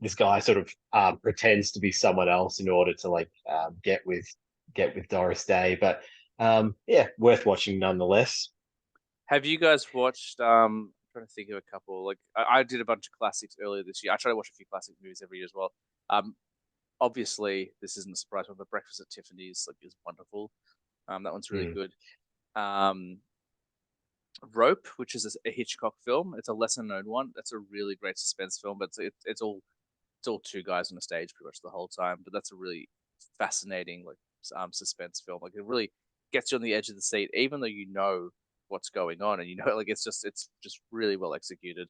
this guy sort of pretends to be someone else in order to like get with Doris Day. But yeah, worth watching nonetheless. Have you guys watched? I'm trying to think of a couple. Like I did a bunch of classics earlier this year. I try to watch a few classic movies every year as well. Um, Obviously this isn't a surprise one, but Breakfast at Tiffany's like is wonderful. That one's really Mm, good. Um, Rope, which is a Hitchcock film. It's a lesser known one. That's a really great suspense film, but it's all two guys on a stage pretty much the whole time. But that's a really fascinating like suspense film. Like it really gets you on the edge of the seat, even though you know what's going on, and you know like it's just really well executed.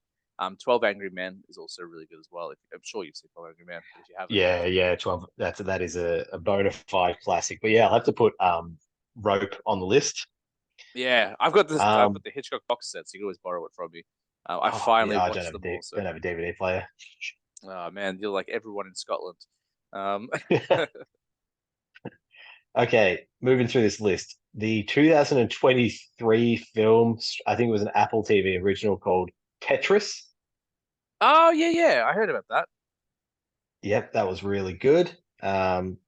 12 Angry Men is also really good as well. I'm sure you've seen 12 Angry Men, but if you haven't, yeah, yeah, 12. That is a bona fide classic. But yeah, I'll have to put Rope on the list. yeah, I've got Um, the Hitchcock box set, so you can always borrow it from me. I oh finally yeah, I don't watched have them all, so don't have a DVD player. oh man, you're like everyone in Scotland. Um, Okay, moving through this list. The 2023 film, I think it was an Apple TV original called Tetris. oh yeah, yeah, I heard about that. Yep, that was really good. Um,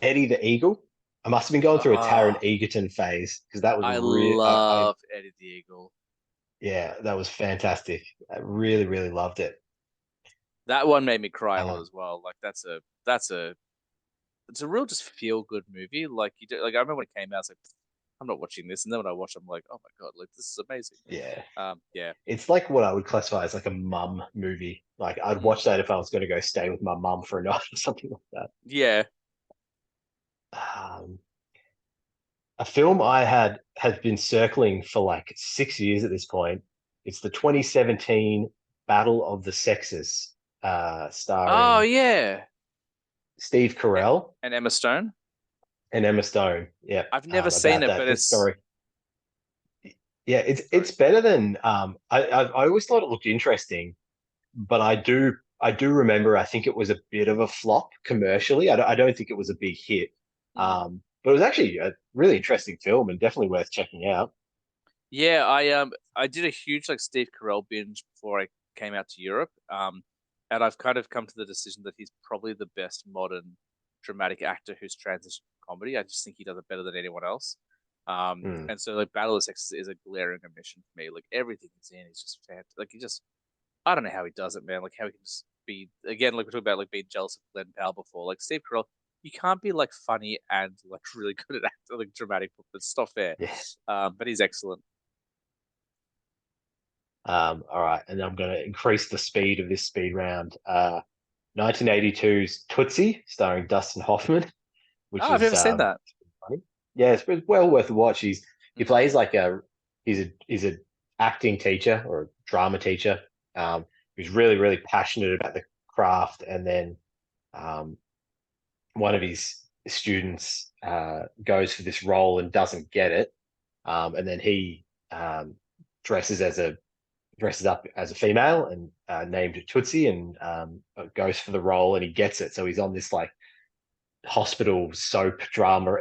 Eddie the Eagle. I must have been going through a Taron Oh, Egerton phase because that was I real. love Eddie the Eagle. Yeah, that was fantastic. I really, really loved it. That one made me cry a lot Uh, as well. Like that's a it's a real just feel good movie. Like like I remember when it came out, I was like, I'm not watching this, and then when I watch, I'm like, oh my god, like this is amazing. yeah, Yeah, it's like what I would classify as like a mum movie. Like I'd mm, watch that if I was going to go stay with my mum for a night or something like yeah. that. A film I had has been circling for like 6 years at this point. It's the 2017 Battle of the Sexes, Oh starring yeah, Steve A- Carell and Emma Stone. and Emma Stone. Yeah, I've never seen about it, that but it's historic. Yeah, sorry. it's better than I always thought it looked interesting, but I do remember I think it was a bit of a flop commercially. I don't think it was a big hit. Mm. But it was actually a really interesting film and definitely worth checking out. Yeah, I did a huge like Steve Carell binge before I came out to Europe. And I've kind of come to the decision that he's probably the best modern dramatic actor who's transitioned to comedy. I just think he does it better than anyone else. Hmm. And so like Battle of the Sexes is a glaring omission for me. Like everything he's in is just fantastic. Like he just I don't know how he does it, man. Like how he can just be again, like we're talking about like being jealous of Glen Powell before. Like Steve Carell, you can't be like funny and like really good at acting, like dramatic. It's not fair. Yeah. But he's excellent. All right, and I'm going to increase the speed of this speed round. 1982's Tootsie, starring Dustin Hoffman, which Oh, I've is never seen that. funny. Yeah, it's well worth a watch. He Mm. plays like he's a acting teacher or a drama teacher, who's really passionate about the craft, and then um, one of his students goes for this role and doesn't get it, and then he um, dresses as a dresses up as a female and named Tootsie and goes for the role and he gets it. So he's on this like hospital soap drama,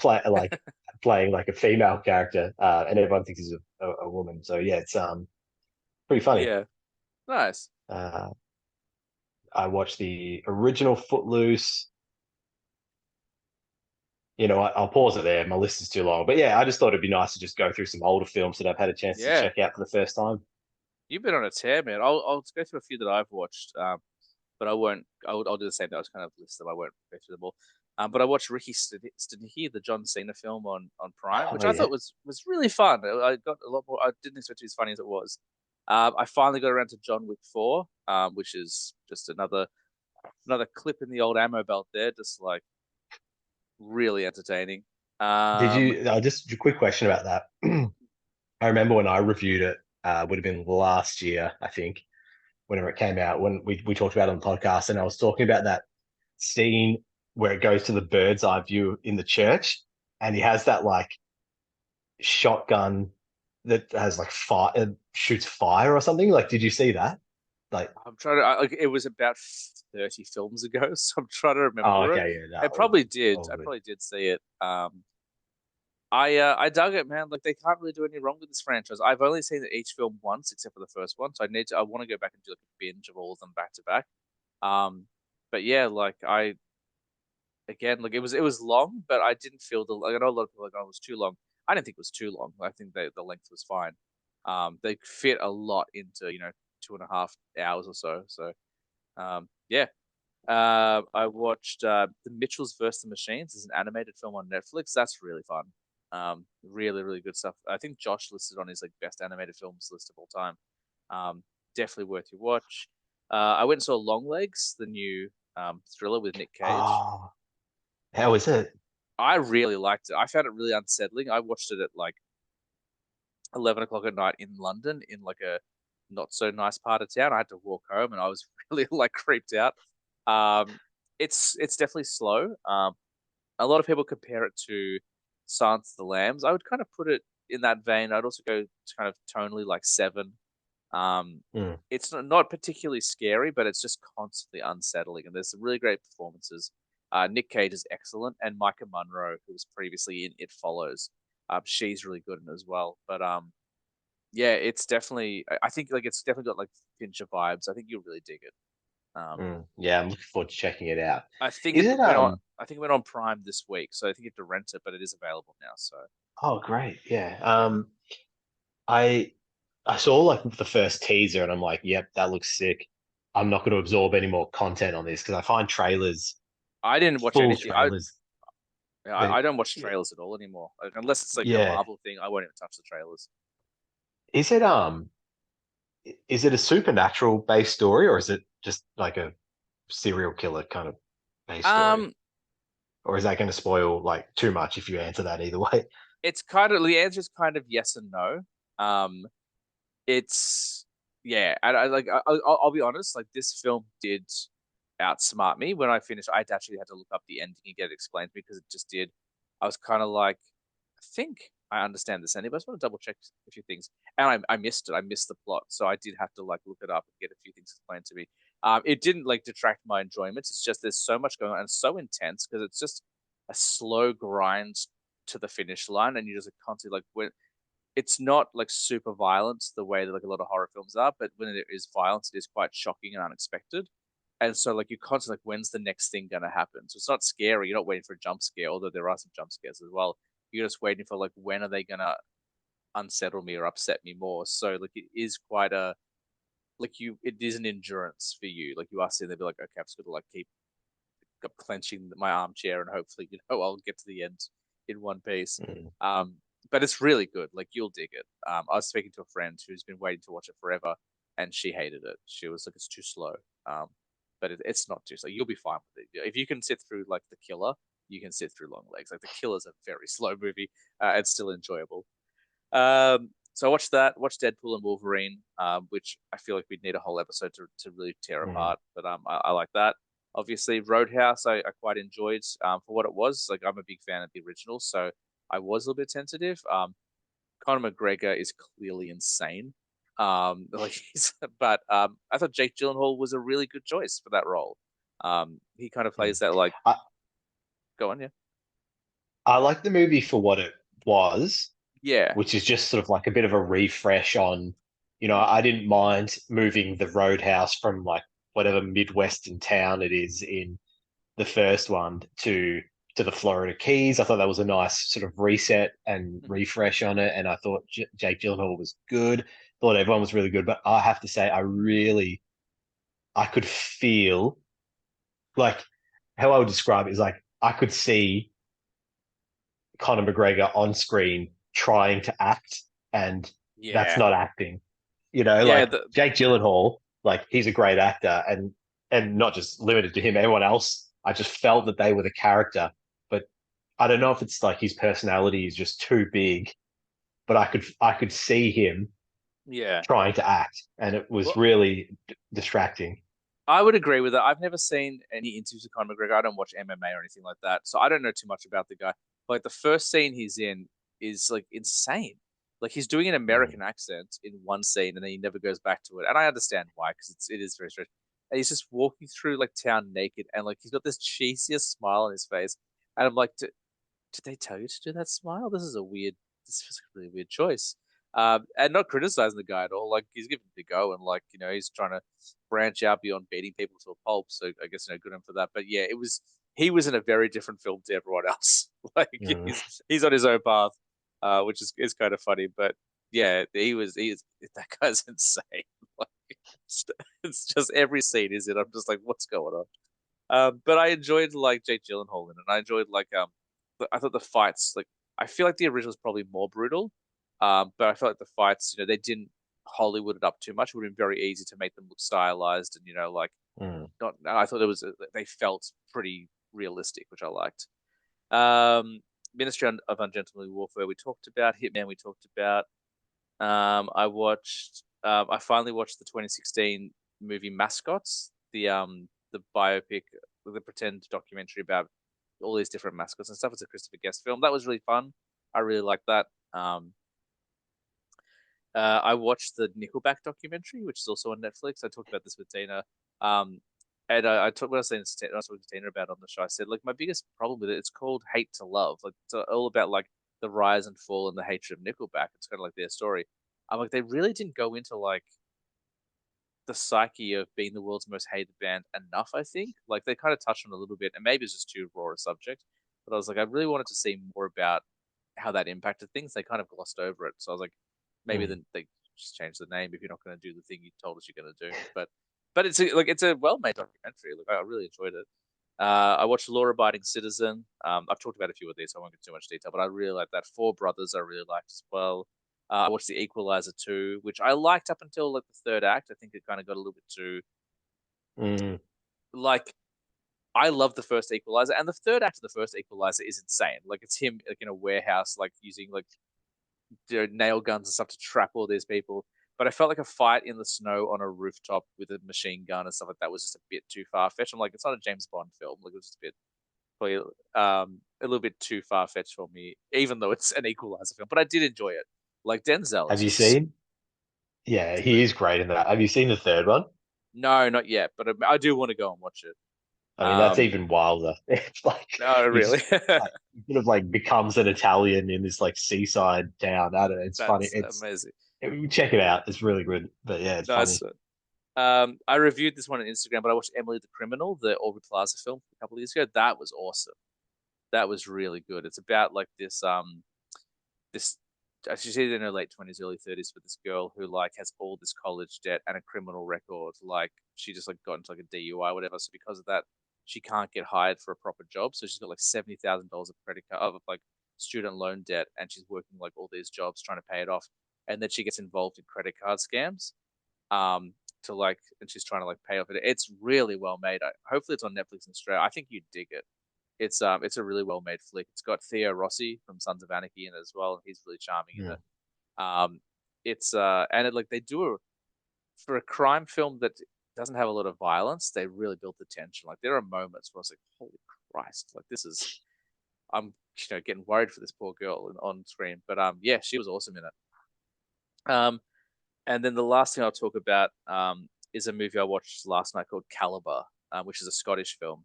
like playing like a female character, and everyone thinks he's a woman. So yeah, it's pretty funny. Yeah, nice. Uh, I watched the original Footloose. I'll pause it there. My list is too long, but yeah, I just thought it'd be nice to just go through some older films that I've had a chance to Yeah, check out for the first time. you've been on a tear, man. I'll go through a few that I've watched. But I won't. I'll do the same. That was kind of list them. I won't go through them all. But I watched Ricky Sticky, the John Cena film on Prime, which Oh I yeah. thought was really fun. I got a lot more. I didn't expect it to be as funny as it was. I finally got around to John Wick 4, which is just another clip in the old ammo belt there, just like really entertaining. Did Um, you? Just a quick question about that. I remember when I reviewed it, would have been last year, I think, whenever it came out, when we talked about it on the podcast, and I was talking about that scene where it goes to the bird's eye view in the church, and he has that like shotgun that has like fire, shoots fire or something. Like, did you see that? Like, I'm trying to. Like, it was about 30 films ago, so I'm trying to oh, remember it. okay, yeah, I that was probably did. all I good. probably did see it. I dug it, man. Like they can't really do any wrong with this franchise. I've only seen each film once, except for the first one, so I want to go back and do like a binge of all of them back to back. Um, but yeah, like I again, like it was long, but I didn't feel like I know a lot of people are like, oh, it was too long. I didn't think it was too long. I think the length was fine. They fit a lot into 2.5 hours or so. So yeah. I watched The Mitchells versus the Machines. It's an animated film on Netflix. That's really fun. Really good stuff. I think Josh listed on his like best animated films list of all time. Definitely worth your watch. I went and saw Longlegs, the new thriller with Nick Cage. Oh, how is it? I really liked it. I found it really unsettling. I watched it at like 11 o'clock at night in London in like a not so nice part of town. I had to walk home and I was really like creeped out. Um, it's definitely slow. A lot of people compare it to Silence of the Lambs. I would kind of put it in that vein. I'd also go to kind of tonally like Seven. Um, Mm. it's not particularly scary, but it's just constantly unsettling. And there's some really great performances. Nick Cage is excellent, and Micah Munro, who was previously in It Follows, she's really good in it as well. But yeah, it's definitely. I think like it's definitely got like Fincher vibes. I think you'll really dig it. Um, Yeah, I'm looking forward to checking it out. I think Is it it went on. I think it went on Prime this week, so I think you have to rent it, but it is available now. So Oh, great. Yeah. yeah, I I saw like the first teaser and I'm like, yep, that looks sick. I'm not going to absorb any more content on this because I find trailers, I didn't watch full anything. I trailers, I, they I don't watch trailers at all anymore, like, unless it's like a yeah. Marvel thing. I won't even touch the trailers. Is it is it a supernatural based story or is it just like a serial killer kind of based story? Um, Or is that going to spoil like too much if you answer that either way? it's kind of the answer is kind of yes and no. Um, it's yeah, and I'll be honest. Like this film did outsmart me when I finished. I actually had to look up the ending and get it explained because it just did. I was kind of like, I think I understand this ending, but I just want to double check a few things. And I missed it. I missed the plot, so I did have to like look it up and get a few things explained to me. It didn't like detract my enjoyment. It's just there's so much going on and so intense because it's just a slow grind to the finish line, and you just constantly like when it's not like super violent the way that like a lot of horror films are, but when it is violence, it is quite shocking and unexpected. And so like you're constantly like, when's the next thing gonna happen? So it's not scary. You're not waiting for a jump scare, although there are some jump scares as well. You're just waiting for like when are they gonna unsettle me or upset me more. So like it is quite a like it is an endurance for you. Like you are sitting there, be like, okay, I'm just gonna like keep clenching my armchair and hopefully I'll get to the end in one piece. Mm. Um, but it's really good. Like you'll dig it. I was speaking to a friend who's been waiting to watch it forever, and she hated it. She was like, it's too slow. Um, but it's not too slow. You'll be fine with it. If you can sit through like The Killer, you can sit through Long Legs. Like The Killer's a very slow movie. It's still enjoyable. So I watched that, watched Deadpool and Wolverine, which I feel like we'd need a whole episode to really tear Mm. apart. But I like that. Obviously, Roadhouse I quite enjoyed for what it was. Like I'm a big fan of the original, so I was a little bit tentative. Conor McGregor is clearly insane. Like but I thought Jake Gyllenhaal was a really good choice for that role. He kind of Mm. plays that like, I, go on, yeah, I like the movie for what it was, yeah, which is just sort of like a bit of a refresh on, mm, I didn't mind moving the Roadhouse from like whatever Midwestern town it is in the first one to the Florida Keys. I thought that was a nice sort of reset and mhm. refresh on it, and I thought Jake Gyllenhaal was good. Thought everyone was really good, but I have to say, I could feel like how I would describe it is like I could see Conor McGregor on screen trying to act, and that's Yeah, not acting. yeah, Like Jake Gyllenhaal, like he's a great actor, and not just limited to him, everyone else. I just felt that they were the character, but I don't know if it's like his personality is just too big, but I could see him yeah. trying to act, and it was Well, really distracting. I would agree with that. I've never seen any interviews with Conor McGregor. I don't watch MMA or anything like that, so I don't know too much about the guy. But like the first scene he's in is like insane. Like he's doing an Mm. American accent in one scene, and then he never goes back to it. And I understand why, because it is very strange. And he's just walking through like town naked, and like he's got this cheesiest smile on his face. And I'm like, did they tell you to do that smile? This feels like a really weird choice. And not criticizing the guy at all. Like he's giving it a go, and like he's trying to branch out beyond beating people to a pulp. So I guess good on him for that. But yeah, he was in a very different film to everyone else. Like Mm. he's on his own path, which is kind of funny. But yeah, he is that guy's insane. Like it's just every scene is it. I'm just like, what's going on? But I enjoyed like Jake Gyllenhaal in it, and I enjoyed like I thought the fights like I feel like the original was probably more brutal, but I felt like the fights they didn't Hollywood it up too much. It would have been very easy to make them look stylized and like Mm. not. I thought they felt pretty realistic, which I liked. Um, Ministry of Ungentlemanly Warfare we talked about. Hitman we talked about. I watched. I finally watched the 2016 movie Mascots, the biopic, the pretend documentary about all these different mascots and stuff. It's a Christopher Guest film. That was really fun. I really liked that. I watched the Nickelback documentary, which is also on Netflix. I talked about this with Tina. Um, and I talked when I was saying I was talking to Tina about it on the show. I said like my biggest problem with it's called Hate to Love. Like it's all about like the rise and fall and the hatred of Nickelback. It's kind of like their story. I'm like they really didn't go into like the psyche of being the world's most hated band enough. I think like they kind of touched on it a little bit, and maybe it's just too raw a subject. But I was like, I really wanted to see more about how that impacted things. They kind of glossed over it, so I was like, maybe Mm. then they just change the name if you're not going to do the thing you told us you're going to do. But it's a well made documentary. Like I really enjoyed it. I watched Law Abiding Citizen. I've talked about a few of these, so I won't get too much detail, but I really like that. Four Brothers, I really liked as well. I watched The Equalizer 2, which I liked up until like the third act. I think it kind of got a little bit too Mm. like I love the first Equalizer, and the third act of the first Equalizer is insane. Like it's him like in a warehouse, like using like nail guns and stuff to trap all these people. But I felt like a fight in the snow on a rooftop with a machine gun and stuff like that was just a bit too far fetched. I'm like, it's not a James Bond film. Like it was just a bit probably a little bit too far fetched for me, even though it's an Equalizer film. But I did enjoy it. Like Denzel is Have you just seen? Yeah, it's he really is good. great in that. Have you seen the third one? No, not yet, but I do want to go and watch it. I mean, that's Um, even wilder. It's like no, really, he's like he sort of like becomes an Italian in this like seaside town. I don't know. It's funny. that's amazing. Check it out. It's really good. But yeah, it's Nice. funny. I reviewed this one on Instagram, but I watched Emily the Criminal, the Aubrey Plaza film a couple of years ago. That was awesome. That was really good. It's about like this she's either in her late 20s, early 30s, with this girl who like has all this college debt and a criminal record. Like she just like got into like a DUI, or whatever. So because of that, she can't get hired for a proper job. So she's got like $70,000 of credit card of like student loan debt, and she's working like all these jobs trying to pay it off. And then she gets involved in credit card scams. Um, to like, and she's trying to like pay off it. It's really well made. Hopefully, it's on Netflix in Australia. I think you'd dig it. It's a really well made flick. It's got Theo Rossi from Sons of Anarchy in it as well, and he's really charming in Hmm. it. It's and it like they do a for a crime film that doesn't have a lot of violence. They really built the tension. Like there are moments where I was like, "Holy Christ!" Like this is I'm getting worried for this poor girl on screen. But yeah, she was awesome in it. And then the last thing I'll talk about is a movie I watched last night called Caliber, which is a Scottish film.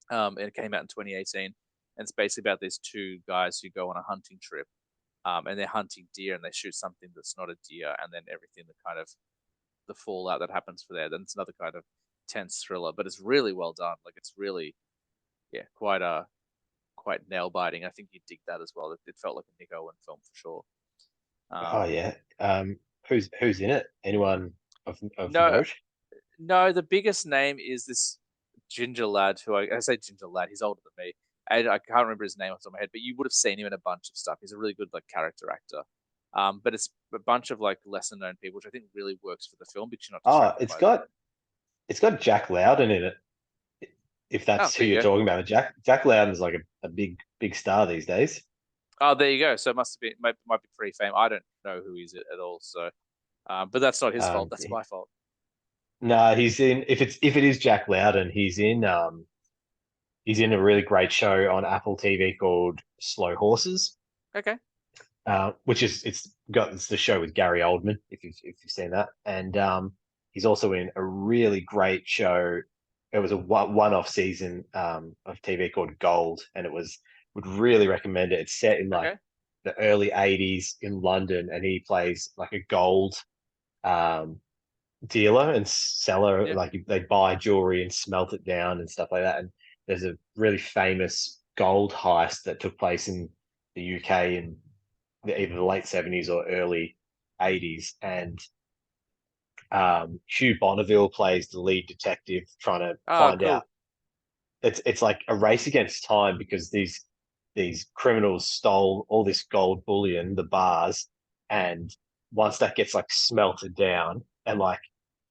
And it came out in 2018, and it's basically about these two guys who go on a hunting trip, and they're hunting deer, and they shoot something that's not a deer, and then everything that kind of the fallout that happens for there. Then it's another kind of tense thriller, but it's really well done. Like it's really, yeah, quite nail biting. I think you'd dig that as well. It felt like a Nick Owen film for sure. Oh Um, yeah. Who's in it? Anyone of no, note? no, the biggest name is this ginger lad who I say ginger lad. He's older than me. I can't remember his name off the top of my head, but you would have seen him in a bunch of stuff. He's a really good like character actor. But it's a bunch of like lesser known people, which I think really works for the film because you're not Oh, distracted it's by them. got Jack Loudon in it. If Oh, that's who there you you're go. talking about, Jack Loudon's like a big star these days. Oh, there you go. So it must have been might be pretty famous. I don't know who he's at all. So, but that's not his fault. Um, That's my fault. no, he's in. If it is Jack Loudon, he's in a really great show on Apple TV called Slow Horses, Okay. which it's the show with Gary Oldman, if you've seen that, and he's also in a really great show. It was a one-off season of TV called Gold, and would really recommend it. It's set in like Okay. the early '80s in London, and he plays like a gold um, dealer and seller. Yeah. Like they buy jewelry and smelt it down and stuff like that. And there's a really famous gold heist that took place in the UK in either the late '70s or early '80s, and Hugh Bonneville plays the lead detective trying to Oh, find out. cool. It's like a race against time because these criminals stole all this gold bullion, the bars, and once that gets like smelted down and like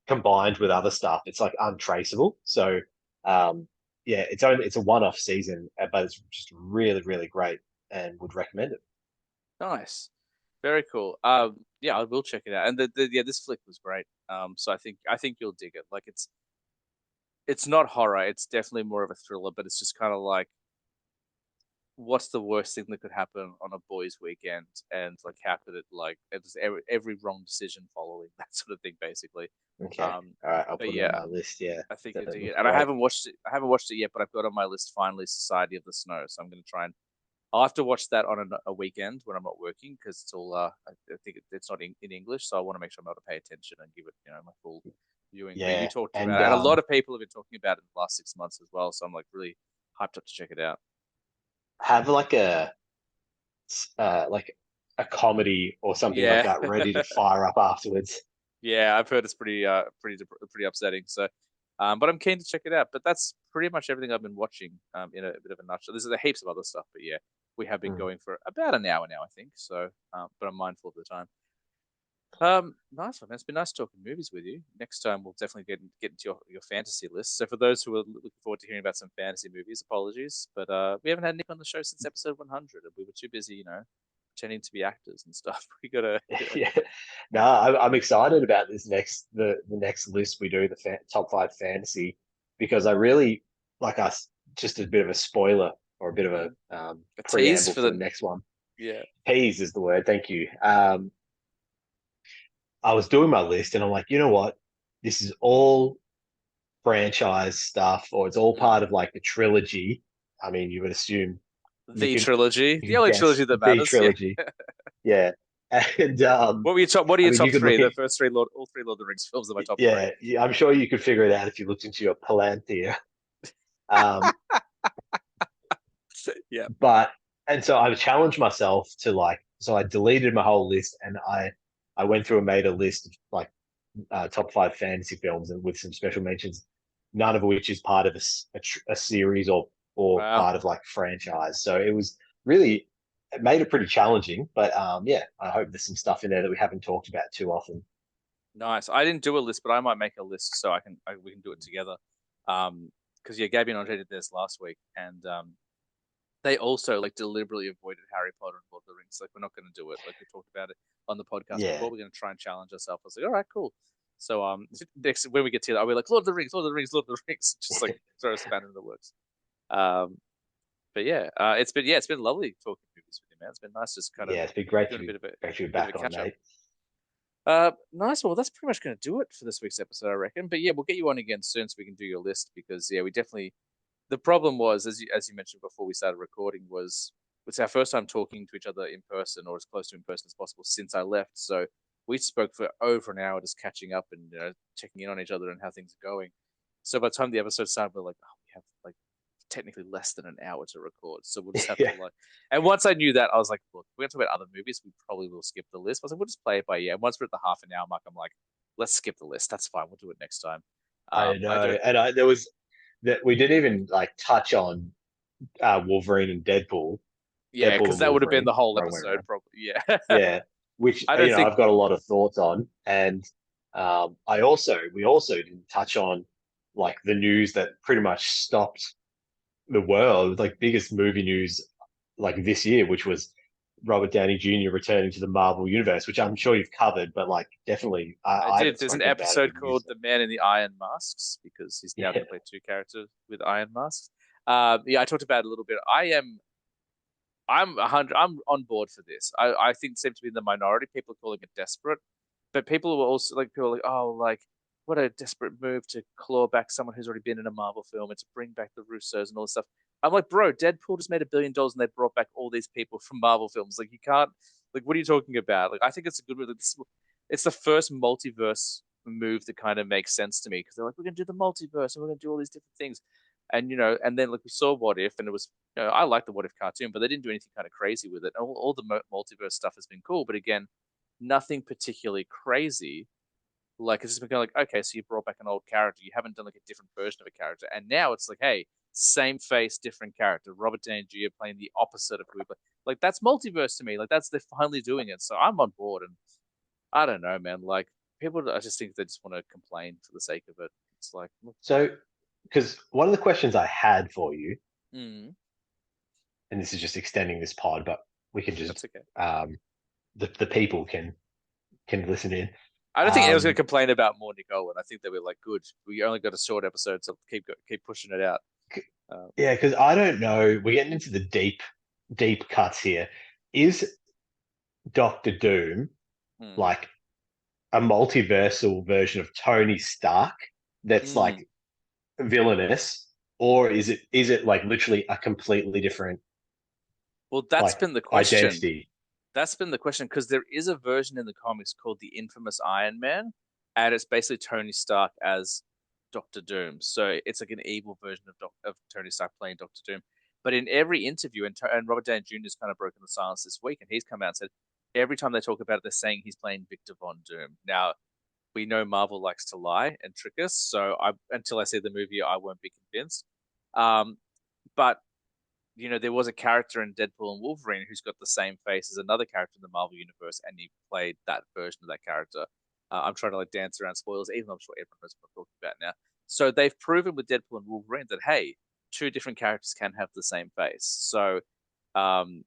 combined with other stuff, it's like untraceable. So um, yeah, it's a one-off season, but it's just really great and would recommend it. Nice. Very cool. Yeah, I will check it out. And yeah, this flick was great. So I think you'll dig it. Like it's not horror. It's definitely more of a thriller, but it's just kind of like what's the worst thing that could happen on a boys' weekend, and like how could it like it's every wrong decision following that sort of thing, basically. Okay, Um, all right, I'll but put it on yeah, my list. Yeah, I think you that dig it, looks and I great. haven't watched it. I haven't watched it yet, but I've got on my list finally Society of the Snow. So I'm going to try and I'll have to watch that on a weekend when I'm not working because it's all I think it's not in English, so I want to make sure I'm able to pay attention and give it my full viewing. But you Yeah, talked and about it, and a lot of people have been talking about it in the last 6 months as well. So I'm like really hyped up to check it out. have like a comedy or something like Yeah. that ready to fire up afterwards. Yeah, I've heard it's pretty upsetting. So, but I'm keen to check it out. But that's pretty much everything I've been watching. In a bit of a nutshell. There's a heaps of other stuff, but yeah, we have been Mm. going for about an hour now, I think. So, but I'm mindful of the time. Nice one. It's been nice talking movies with you. Next time we'll definitely get into your fantasy list. So for those who are looking forward to hearing about some fantasy movies, apologies, but we haven't had Nick on the show since episode 100, and we were too busy, pretending to be actors and stuff. We gotta. Yeah, no, I'm excited about this the next list we do, the top five fantasy, because I really like us. Just a bit of a spoiler or a bit of a A tease preamble for for the the next one. yeah. Tease is the word. Thank you. I was doing my list and I'm like, you know what? This is all franchise stuff, or it's all Mm. part of like the trilogy. I mean, you would assume you The can trilogy, you the can only guess trilogy that the matters. Yeah. trilogy. Yeah. And What are I your mean, you top could look three? at, The first all three Lord of the Rings films are my top three. yeah, I'm sure you could figure it out if you looked into your Palantir. Um, Yeah. but, and so I've challenged myself to like so I deleted my whole list, and I went through and made a list of like top five fantasy films, and with some special mentions, none of which is part of a series or Wow. part of like franchise. So it was really, it made it pretty challenging. But yeah, I hope there's some stuff in there that we haven't talked about too often. Nice. I didn't do a list, but I might make a list so we can do it together. Because yeah, Gabby and Andre did this last week, and they also like deliberately avoided Harry Potter and Lord of the Rings. Like we're not going to do it. Like we talked about it on the podcast Yeah, before. We're going to try and challenge ourselves. I was like, all right, cool. So next when we get to that, I'll be like Lord of the Rings, Lord of the Rings, Lord of the Rings, just like throw a spanner in the works. Um, but yeah, it's been lovely talking movies with you, man. It's been nice just kind of yeah, it's been great doing to be bit of a back on, catch up. mate. Nice. Well, that's pretty much going to do it for this week's episode, I reckon. But yeah, we'll get you on again soon so we can do your list because yeah, we definitely. The problem was, as you mentioned before we started recording, was it's our first time talking to each other in person or as close to in person as possible since I left. So we spoke for over an hour just catching up and checking in on each other and how things are going. So by the time the episode started, we're like, oh, we have like technically less than an hour to record. So we'll just have to Yeah, like. And once I knew that, I was like, look, we're going to talk about other movies. We probably will skip the list. I was like, we'll just play it by ear. And once we're at the half an hour mark, I'm like, let's skip the list. That's fine. We'll do it next time. I I know, don't. and there was that we didn't even like touch on Wolverine and Deadpool, Yeah, Deadpool because and that would have been Wolverine, the whole wrong way episode, around. probably. Yeah. Yeah, which I don't think I've got a lot of thoughts on, and we also didn't touch on like the news that pretty much stopped the world, like biggest movie news like this year, which was Robert Downey Jr. returning to the Marvel universe, which I'm sure you've covered, but like definitely I I did. haven't There's an spoken about it episode with you. called So "The Man in the Iron Masks" because he's now yeah, going to play two characters with iron masks. Yeah, I talked about it a little bit. I'm 100. I'm on board for this. I think it seems to be in the minority. People are calling it desperate, but people were also like, people are like, oh, like what a desperate move to claw back someone who's already been in a Marvel film and to bring back the Russos and all this stuff. I'm like, bro, Deadpool just made $1 billion and they brought back all these people from Marvel films. Like, you can't. Like, what are you talking about? Like, I think it's a good move. It's the first multiverse move that kind of makes sense to me because they're like, we're gonna do the multiverse and we're gonna do all these different things, and and then like we saw What If, and it was I like the What If cartoon, but they didn't do anything kind of crazy with it. All the multiverse stuff has been cool, but again, nothing particularly crazy. Like it's just been kind of like, okay, so you brought back an old character, you haven't done like a different version of a character, and now it's like, hey, same face, different character. Robert Downey Jr. playing the opposite of who he played. Like that's multiverse to me. Like they're finally doing it, so I'm on board. And I don't know, man. Like people, I just think they just want to complain for the sake of it. It's like, so because one of the questions I had for you, mm, and this is just extending this pod, but we can just that's okay. um the people can listen in. I don't think anyone's going to Um, complain about more Nick Owen. I think they were like, good. We only got a short episode, so keep pushing it out. Uh, yeah, because I don't know. We're getting into the deep cuts here. Is Doctor Doom hmm. like a multiversal version of Tony Stark that's Mm. like villainous, or is it like literally a completely different Well, that's like been the question. identity? That's been the question because there is a version in the comics called the infamous Iron Man, and it's basically Tony Stark as Doctor Doom. So it's like an evil version of Tony Stark playing Doctor Doom. But in every interview, and Robert Downey Jr. has kind of broken the silence this week, and he's come out and said every time they talk about it, they're saying he's playing Victor Von Doom. Now we know Marvel likes to lie and trick us, so until I see the movie, I won't be convinced. Um, but there was a character in Deadpool and Wolverine who's got the same face as another character in the Marvel universe, and he played that version of that character. I'm trying to like dance around spoilers, even though I'm sure everyone knows what I'm talking about now. So they've proven with Deadpool and Wolverine that hey, two different characters can have the same face. So um,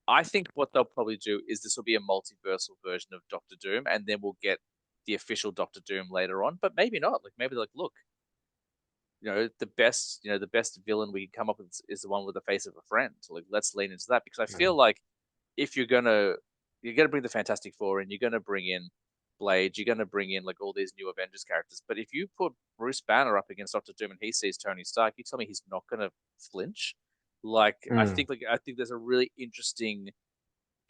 I think what they'll probably do is this will be a multiversal version of Doctor Doom, and then we'll get the official Doctor Doom later on. But maybe not. Like maybe like, look, the best villain we can come up with is the one with the face of a friend. Like let's lean into that because I feel Mm. like if you're gonna bring the Fantastic Four in, you're gonna bring in Blade, you're gonna bring in like all these new Avengers characters. But if you put Bruce Banner up against Doctor Doom and he sees Tony Stark, you tell me he's not gonna flinch. Like Mm. I think there's a really interesting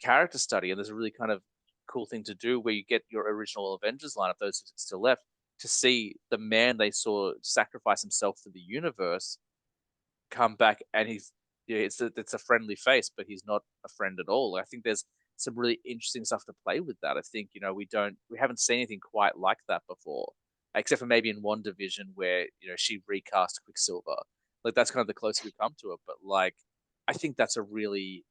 character study, and there's a really kind of cool thing to do where you get your original Avengers lineup, those who still left, to see the man they saw sacrifice himself for the universe come back, and it's a friendly face, but he's not a friend at all. I think some really interesting stuff to play with that. I think, we haven't seen anything quite like that before, except for maybe in one division where, she recast Quicksilver. Like that's kind of the closest we've come to it. But like, I think that's a really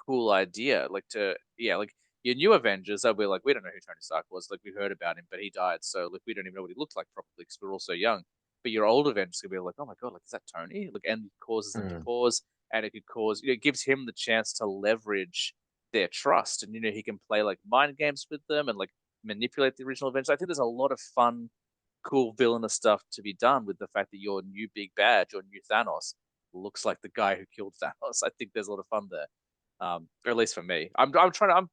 cool idea. Like like your new Avengers, they'll be like, we don't know who Tony Stark was. Like we heard about him, but he died. So like we don't even know what he looked like properly because we're all so young. But your old Avengers could be like, oh my god, like is that Tony? Like, and it causes them to Mm. pause, and it could cause, it gives him the chance to leverage their trust, and he can play like mind games with them and like manipulate the original Avengers. I think there's a lot of fun, cool villainous stuff to be done with the fact that your new big bad, your new Thanos, looks like the guy who killed Thanos. I think there's a lot of fun there. Or at least for me. I'm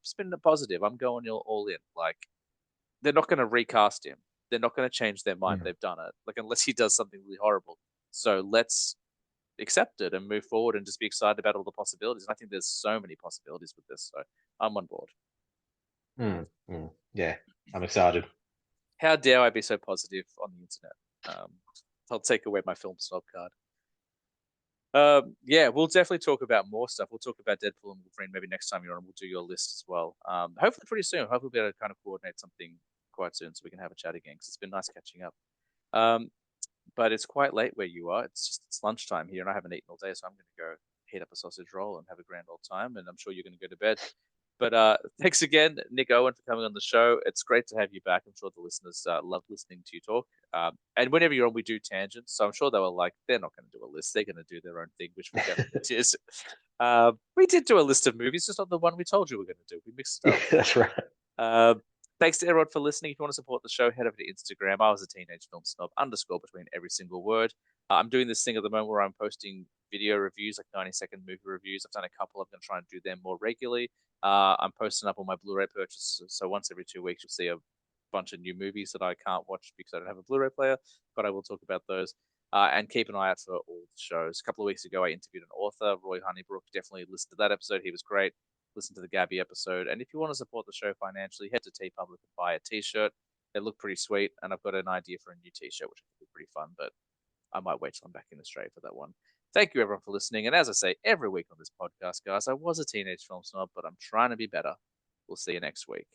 spinning it positive. I'm going all in. Like they're not going to recast him. They're not going to change their mind. Mm. They've done it. Like unless he does something really horrible. So let's accept it and move forward and just be excited about all the possibilities. And I think there's so many possibilities with this. So I'm on board. Mm. Mm. Yeah, I'm excited. How dare I be so positive on the internet? I'll take away my film snob card. Yeah, we'll definitely talk about more stuff. We'll talk about Deadpool and Wolverine maybe next time you're on. We'll do your list as well. Hopefully pretty soon. Hopefully we'll be able to kind of coordinate something quite soon so we can have a chat again because it's been nice catching up. Um, but it's quite late where you are. It's lunchtime here, and I haven't eaten all day, so I'm going to go heat up a sausage roll and have a grand old time. And I'm sure you're going to go to bed. But thanks again, Nick Owen, for coming on the show. It's great to have you back. I'm sure the listeners love listening to you talk. And whenever you're on, we do tangents. So I'm sure they were like, they're not going to do a list. They're going to do their own thing, which we definitely did. We did do a list of movies, just not the one we told you we are going to do. We mixed it Yeah, up. that's right. Thanks to everyone for listening. If you want to support the show, head over to Instagram. I was a teenage film snob underscore between every single word. I'm doing this thing at the moment where I'm posting video reviews, like 90-second movie reviews. I've done a couple. I'm going to try and do them more regularly. I'm posting up on my Blu-ray purchases. So once every 2 weeks, you'll see a bunch of new movies that I can't watch because I don't have a Blu-ray player, but I will talk about those. And keep an eye out for all the shows. A couple of weeks ago, I interviewed an author, Roy Honeybrook. Definitely listen to that episode. He was great. Listen to the Gabby episode. And if you want to support the show financially, head to TeePublic and buy a t-shirt. They look pretty sweet. And I've got an idea for a new t-shirt, which will be pretty fun, but I might wait till I'm back in Australia for that one. Thank you, everyone, for listening. And as I say every week on this podcast, guys, I was a teenage film snob, but I'm trying to be better. We'll see you next week.